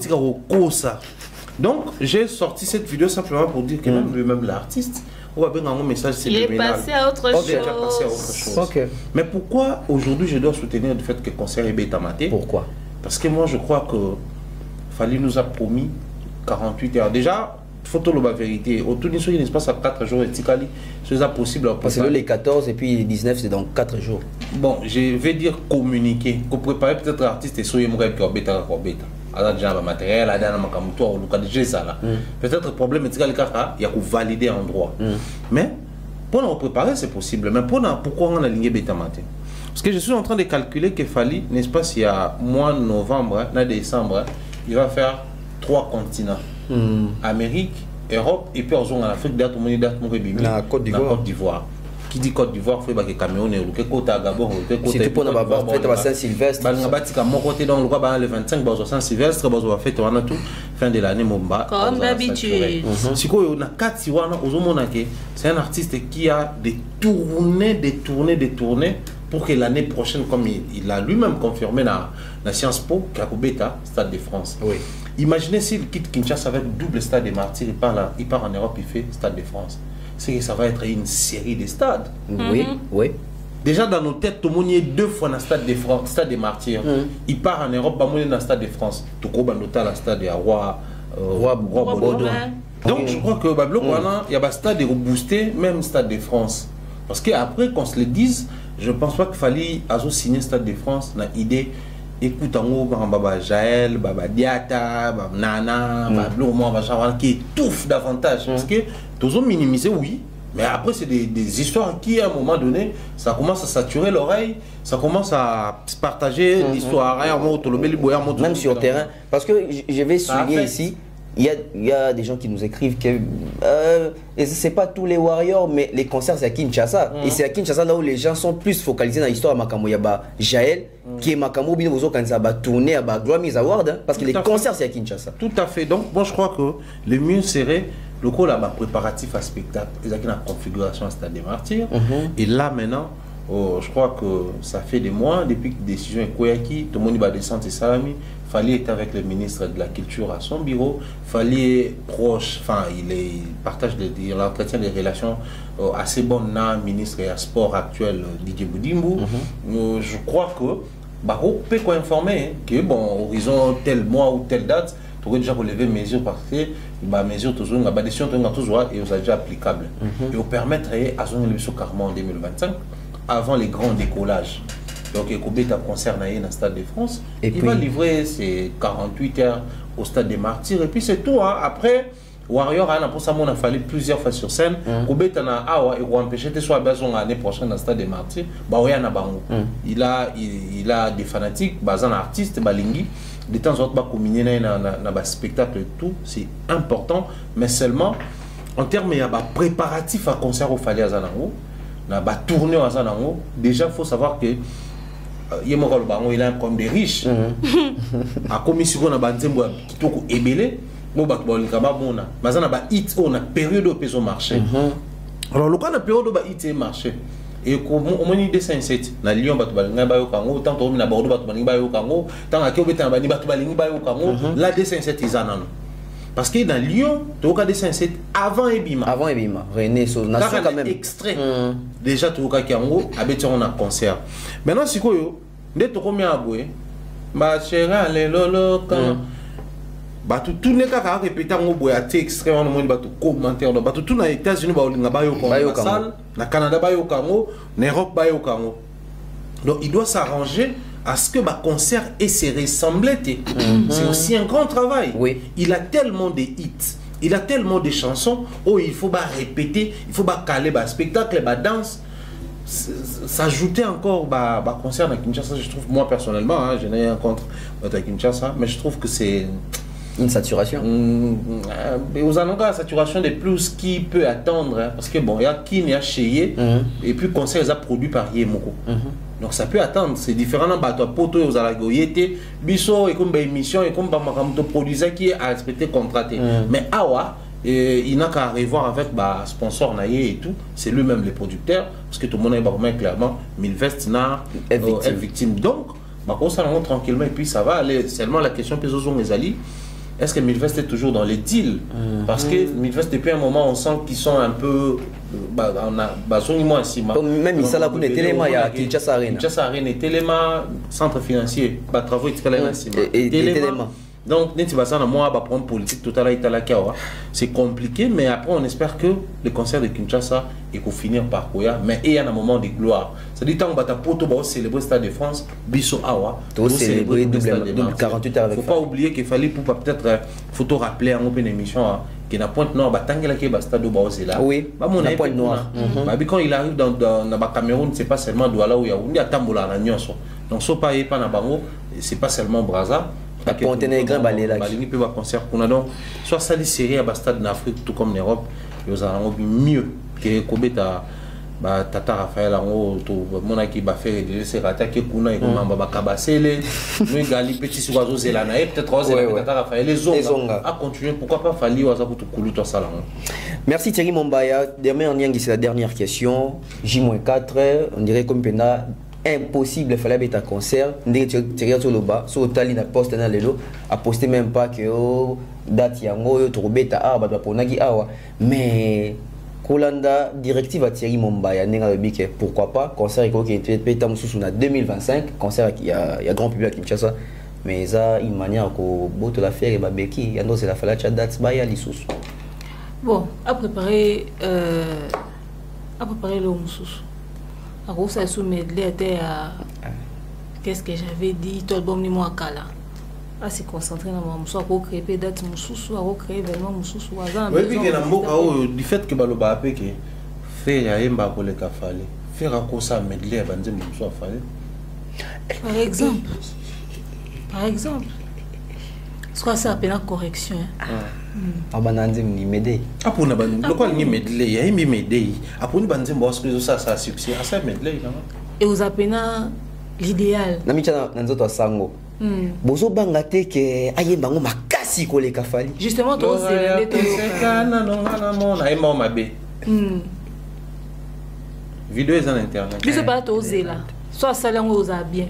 Donc, j'ai sorti cette vidéo simplement pour dire que même l'artiste, un message, il est passé à autre chose. Mais pourquoi aujourd'hui je dois soutenir le fait que le concert est bêta maté? Pourquoi? Parce que moi je crois que Fali nous a promis 48 heures. Déjà, photo la vérité. Autour d'une chose, il se passe à 4 jours et Tikali, c'est possible. Parce que les 14 et puis les 19, c'est dans 4 jours. Bon, je vais dire communiquer. Qu'on préparer peut-être l'artiste et soyez mourir qui bêta. Alors déjà le matériel, la dernière makamuto, ou le cas de ça là. Peut-être le problème est qu'il y a qu'on valider en droit. Mais pour nous préparer, c'est possible. Mais pourquoi on a aligné bêta matin? Parce que je suis en train de calculer que Fali, n'est-ce pas, s'il y a mois de novembre, décembre, il va faire 3 continents. Amérique, Europe et puis en Afrique, la Côte d'Ivoire. Qui dit Côte d'Ivoire, il faut que Cameroun et le Côte Gabon, c'est pour la Saint-Sylvestre. Le 25 Saint-Sylvestre, fin de l'année, comme d'habitude. C'est un artiste qui a des tournées pour que l'année prochaine, comme il a lui-même confirmé dans la Sciences Po, Kakubeta, Stade de France. Oui. Imaginez s'il quitte Kinshasa avec double Stade des Martyrs, il part en Europe, il fait Stade de France. C'est que ça va être une série de stades. Oui. Déjà dans nos têtes, tout le monde est 2 fois dans le Stade de France, Stade des Martyrs. Il part en Europe, il est dans le Stade de France. Tout le monde est dans le Stade de Roi Baudouin. Donc je crois que il y a un stade boosté, même Stade de France. Parce qu'après, qu'on se le dise, je ne pense pas qu'il fallait signer Stade de France dans l'idée. Écoute, Baba Jaël, Baba Diata, Baba Nana, Baba qui étouffe davantage. Parce que tous ont minimisé, oui, mais après, c'est des histoires qui, à un moment donné, ça commence à saturer l'oreille, ça commence à se partager l'histoire. Même sur le terrain. Parce que je vais souligner ici. Il y a des gens qui nous écrivent que c'est pas tous les Warriors, mais les concerts c'est à Kinshasa. Et c'est à Kinshasa là où les gens sont plus focalisés dans l'histoire de Makambo. Il y a Jaël qui est Makambo, bien vous quand ça va tourner à Grammys Award, parce que les concerts c'est à Kinshasa. Tout à fait. Donc moi je crois que le mieux serait le coup là-bas préparatif à spectacle, ils ont la configuration à Stade des Martyrs. Et là maintenant, je crois que ça fait des mois depuis que la décision est Koyaki, tout le monde va descendre et Salami. Fallait être avec le ministre de la Culture à son bureau, fallait proche, enfin il partage il entretient des relations assez bonnes dans le ministre et à sport actuel Didier Boudimbo. Je crois que on peut informer que bon horizon tel mois ou telle date, tu aurais déjà relevé mesures parce que les mesures toujours la décision toujours et vous déjà applicable et vous permettrait à zone carrément en 2025 avant les grands décollages. Donc il y a un concert dans le Stade de France. Et Il puis, va livrer ses 48 heures au Stade des Martyrs. Et puis c'est tout. Hein. Après, Warrior pour ça, on a fallu plusieurs fois sur scène. Koubeta na awa et empêcher de soit besoin l'année prochaine dans le Stade des Martyrs. Il a des fanatiques, un artiste, balingi. De temps en temps, combiner dans spectacle et tout, c'est important, mais seulement en termes de préparatif à concert au Fali Azanango, na tournée à Azanango, déjà il faut savoir que il a un problème de riches. A commission na banzembo kitoko ebele, mo ba bolikaba bona. Bazana ba hit on a période au peso marché. Alors le cas de période ba hit marché. Et comme on dit dessin set na Lyon batu balinga ba yo kango tant to na Bordeaux batu balinga ba yo kango tant a Kobeta bani batu balinga ba yo kango la dessin set izanano. Parce que dans Lyon, tu as des 57 avant Ebima. Avant Ebima, René Nation quand même. Extrait. Déjà, tu as Kiango, on a concert. Maintenant, si tu as combien à bouer, bah, chéra, les lolo, quand. Bah, tout n'est qu'à répéter en bouer, à extrait, on a tout commentaire. Bah, tout dans les États-Unis, bah, on a bayo Congo, na Canada, bayo Congo, en Europe, bayo Congo. Donc, il doit s'arranger à ce que le concert ait se ressembler. C'est aussi un grand travail. Oui. Il a tellement de hits, il a tellement de chansons où il faut répéter, il faut caler le spectacle, la danse. S'ajouter encore le concert à Kinshasa, je trouve, moi personnellement, hein, je n'ai rien contre Kinshasa, mais je trouve que c'est une saturation. Vous avez la saturation de plus qui peut attendre, hein, parce que bon, il y a qui n'y a chez et puis le concert est produit par Yemoko. Donc ça peut attendre, c'est différent dans bateau poto aux alagoyété, biso et comme émission et comme bamakamto produisait qui est à respecter contraté. Mais awa il n'a qu'à revoir avec sponsor naïe et tout, c'est lui-même le producteur parce que tout le monde est vraiment clairement Milvest na est victime. Donc on s'en rend tranquillement et puis ça va aller. Seulement la question que sont les alliés. Est-ce que Milvest est toujours dans les deals? Parce que Milvest, depuis un moment, on sent qu'ils sont un peu. Même ici, là, pour les télémas, il y a Kinshasa Arena. Kinshasa Arena, Téléma, centre financier, travaux et Téléma. Donc, moi, pour politique, tout à l'heure, c'est compliqué, mais après, on espère que le concert de Kinshasa est pour finir par Koya, mais il y a un moment de gloire. C'est-à-dire, quand on va célébrer le Stade de France, Bisso Awa, on célébrer double 48 heures avec. Il ne faut pas oublier qu'il fallait pour peut-être photo rappeler en open émission qui n'a point noir, le Stade de là. Oui, mon point noir. Quand il arrive dans le Cameroun, c'est pas seulement Douala ou Yaoundé, il y a Tamboula, donc, ce n'est pas Nabango, c'est pas seulement Brazza. Donc, soit ça série à stade en Afrique, tout comme en Europe, ils ont mieux que Kobeta. Tata Raphaël Ango, mon qui va faire des essais attaquer Kuna et comment va cabasser nous gali petit sur oiseau zelana et peut-être Tata Raphaël les zonga à continuer, pourquoi pas Fali ou Azabutu Koulou toi ça là. Merci Thierry Mombaya. Dernière c'est la dernière question. J-4, on dirait comme Pena impossible il fallait être un concert. Thierry sur le bas, sur le tali na poste na lelo, a posté même pas que date yango yo to beta ah ba ponagi awa mais Kolanda directive à Thierry Mombaya pourquoi pas concert qui était en 2025 concert il y a grand public à Kinshasa mais ça une manière que boto la faire et babeki il y a c'est la fala date baya lisusu bon à préparer le mususu à ça sous medley était à qu'est-ce que j'avais dit tout bon ni moi kala à se concentrer dans mon soit pour créer date mususu à recréer événement mususu à oui puis que du fait que baloba apé que faire ya emba ko le kafale faire encore ça medley banze mususu afale par exemple soit ça appelle la correction ah bananze ni medley apona ban le quoi ni medley ya embi medley aponi banze mboss que ça succès à ça medley et vous appelez l'idéal na micha na nzoto sango bozo banga te ke ayemba ngo makasi ko le kafali justement to zélé to kana na mona ema mabe vidéo est en internet je sais pas to zéla soit ça là on a bien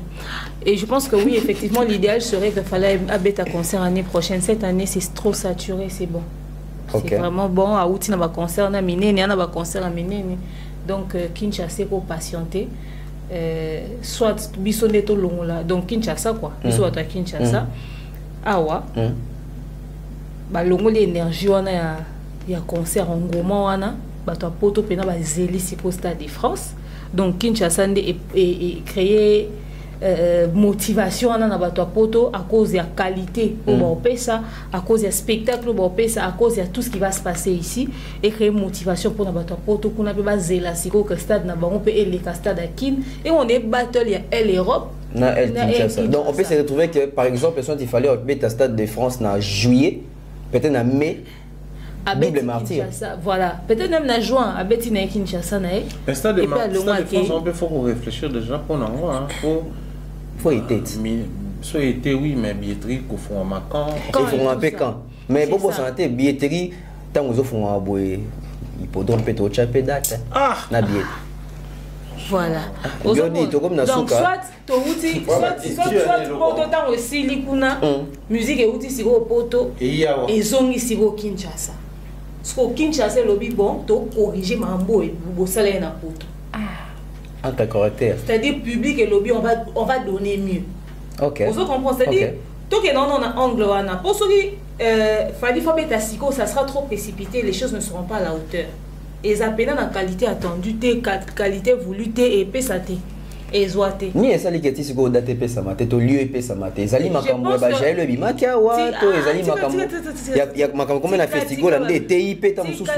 et je pense que oui effectivement l'idéal serait qu'il fallait abeta concert l'année prochaine. Cette année c'est trop saturé, c'est bon. C'est vraiment bon à outil na ba concert na minene na ba concert na minene donc Kinshasa pour patienter. Soit bisonné to longola donc Kinshasa quoi biso à Kinshasa awa ba longola énergie wana ya concert en ngoma wana ba to poto pena ba zeli si au Stade de France donc Kinshasa et créer motivation na bato poto à cause de la qualité à cause du spectacle à cause de tout ce qui va se passer ici et créer motivation pour na bato poto qu'on a pas zela siko que stade na bango pe les stade à Kin et on est battle il y a l'Europe donc on peut se retrouver que par exemple il fallait mettre un stade de France en juillet peut-être en mai double martyr. Voilà, peut-être même en juin, à Betty na Kinshasa na. Un stade de France, on peut faut réfléchir déjà pour l'envoi. Faut y être. Soit été oui, mais billetterie qu'on fait en Macan. Il faut un peu quand. Mais bon pour santé billetterie tant aux offres on a boy hippodrome peut au chapé date. Ah. Na billet. Voilà. Donc soit poto tant aussi likuna musique et outil siro poto et zongi siro Kinshasa. Ce que Kinshasa lobby bon to corriger mambo et bo salaire na poto. En ta caractère. C'est-à-dire public et lobby on va donner mieux. OK. Vous comprenez, c'est-à-dire tout que non on angle wana pour ceux qui fallait faire ta psycho ça sera trop précipité, les choses ne seront pas à la hauteur. Et ça peine la qualité attendue, qualité voulue, et pesaté, et zoité. Ni ça li keti siko date pesa mate to lieu pesa mate. Ezali makambo ba jailo bi makia wa to ezali makambo. Ya makambo comme na festival ndé TIP ta mususu.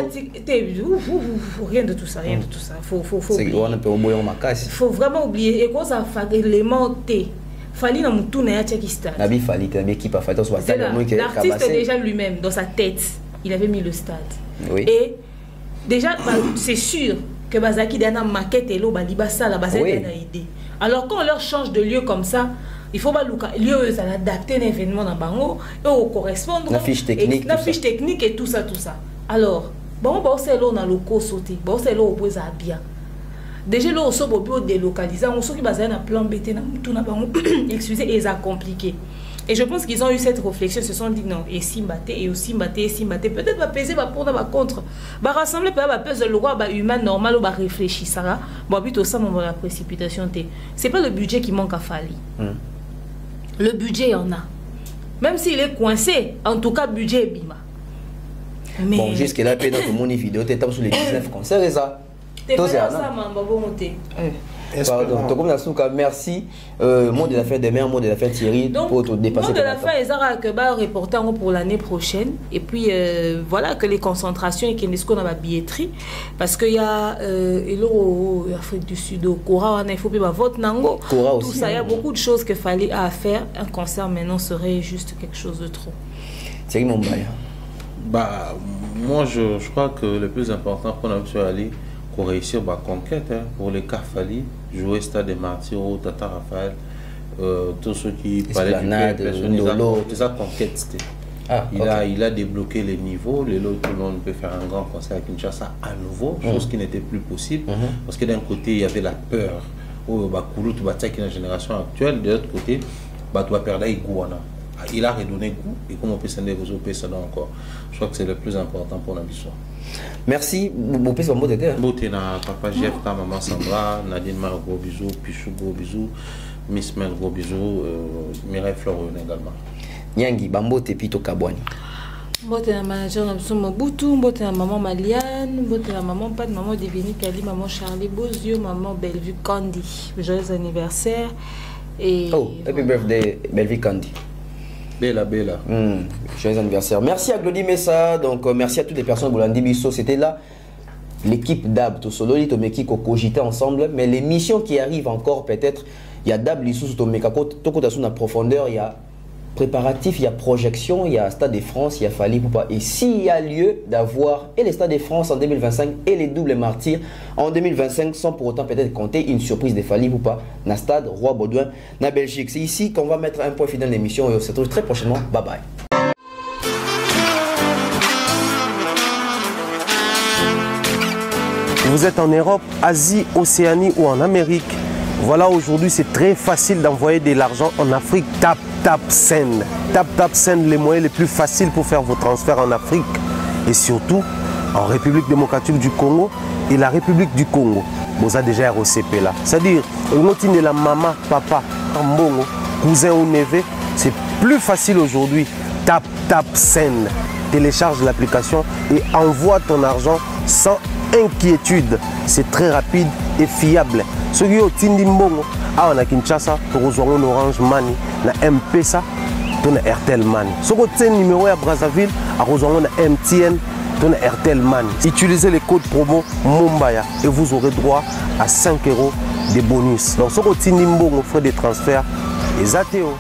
Rien de tout ça, rien de tout ça. Faut c'est on peut oboyo makasi. Faut vraiment oublier et quand ça fait élément T. Fali na mutu na ya stade. Na bi fali ta bi équipe a fait to soit stade moi que l'artiste déjà lui-même dans sa tête, il avait mis le stade. Oui. Et déjà, c'est sûr que Bazaki Dana maquette et l'eau, Balibasa, la base Dana idée. Alors quand on leur change de lieu comme ça, il faut pas lieu ça adapter un événement dans Bango et au correspondre. La fiche technique. La fiche technique et tout ça. Alors, bon, c'est là on a le co sauté, bon c'est là on pose à bien. Déjà là on se peut délocaliser, on se qui basé na plan BT na tout na Bango. Excusez, et ça compliqué. Et je pense qu'ils ont eu cette réflexion, se sont dit non, et si mbaté, et aussi mbaté, peut-être va peser, va pour, va contre, va rassembler, va peser le roi, va humain normal, ou va réfléchir, ça va, bon, plutôt ça, mon la précipitation, c'est pas le budget qui manque à Fali. Le budget, il y en a. Même s'il est coincé, en tout cas, budget est bima. Mais... Bon, jusque-là, dans tout le monde, vidéo, tu es sur les 19 concerts, et ça. Tu es pas ça, maman, bon, monter. Pardon, merci. Mot de la fête des mères, mot de la fête Thierry. Donc, pour te dépasser. Mot de la fête, Ezara que va reporter pour l'année prochaine. Et puis voilà que les concentrations et qu'il y a la billetterie. Parce qu'il y a l'Afrique du Sud, au Cora, il faut pas voter Nango. Tout ça, il y a beaucoup de choses qu'il fallait à faire. Un concert maintenant serait juste quelque chose de trop. Thierry Mombaya. Bah, moi je crois que le plus important pour nous aller pour réussir la conquête, pour les Kafali, jouer Stade des Martyrs, Tata Raphaël, tous ceux qui parlaient du peuple, tout ça conquête. Il a débloqué les niveaux, tout le monde peut faire un grand concert à Kinshasa à nouveau, chose qui n'était plus possible, parce que d'un côté il y avait la peur, tu vas la génération actuelle, de l'autre côté, tu vas perdre Iguana. Il a redonné goût et comment on peut s'en développer ça encore. Je crois que c'est le plus important pour l'ambition. Merci. Vous pouvez vous aider. Beauté na papa Jeff, ta maman Sandra, Nadine Mar gros bisous, Pichou gros bisous, Miss Mel gros bisous, Mireille Florian également. Nyangi Bambote Pito Kabwani. Mbote na manager na biso Mobutu, mbote na maman Maliane, mbote na maman Pat, maman Devini Kali, maman Charlie Bozio, maman Bellevue Candy. Joyeux anniversaire et happy birthday Bellevue Candy. Bella. Joyeux anniversaire. Merci à Glody Messa. Donc, merci à toutes les personnes de Bolandi Bisso. C'était là l'équipe DAB. Tout solo, qui cogité ensemble. Mais l'émission qui arrive encore, peut-être, il y a DAB, Lissou, Tomeka, tout en profondeur, il y a préparatif, il y a projection, il y a Stade de France, il y a Fali Poupa. Et s'il y a lieu d'avoir et les Stades de France en 2025 et les doubles martyrs en 2025, sans pour autant peut-être compter une surprise de Fali Poupa, na Stade Roi Baudouin, na Belgique. C'est ici qu'on va mettre un point final de l'émission et on se retrouve très prochainement. Bye bye. Vous êtes en Europe, Asie, Océanie ou en Amérique. Voilà, aujourd'hui, c'est très facile d'envoyer de l'argent en Afrique. Tap Send. Tap Send, les moyens les plus faciles pour faire vos transferts en Afrique. Et surtout, en République démocratique du Congo et la République du Congo. Vous avez déjà ROCP là. C'est-à-dire, on la maman, papa, mbongo, cousin ou neveu. C'est plus facile aujourd'hui. Tap Send. Télécharge l'application et envoie ton argent sans inquiétude. C'est très rapide et fiable. Ceux qui ont Tindi Mbongo, awa na Kinshasa tokozwa na Orange Money na M-Pesa to na Airtel Money. Soko tie numéro ya Brazzaville akozwa na MTN to na Airtel Money. Utilisez les codes promo Mumbaya et vous aurez droit à 5 € de bonus. Donc soko tindi mbongo frais de transfert et zateo.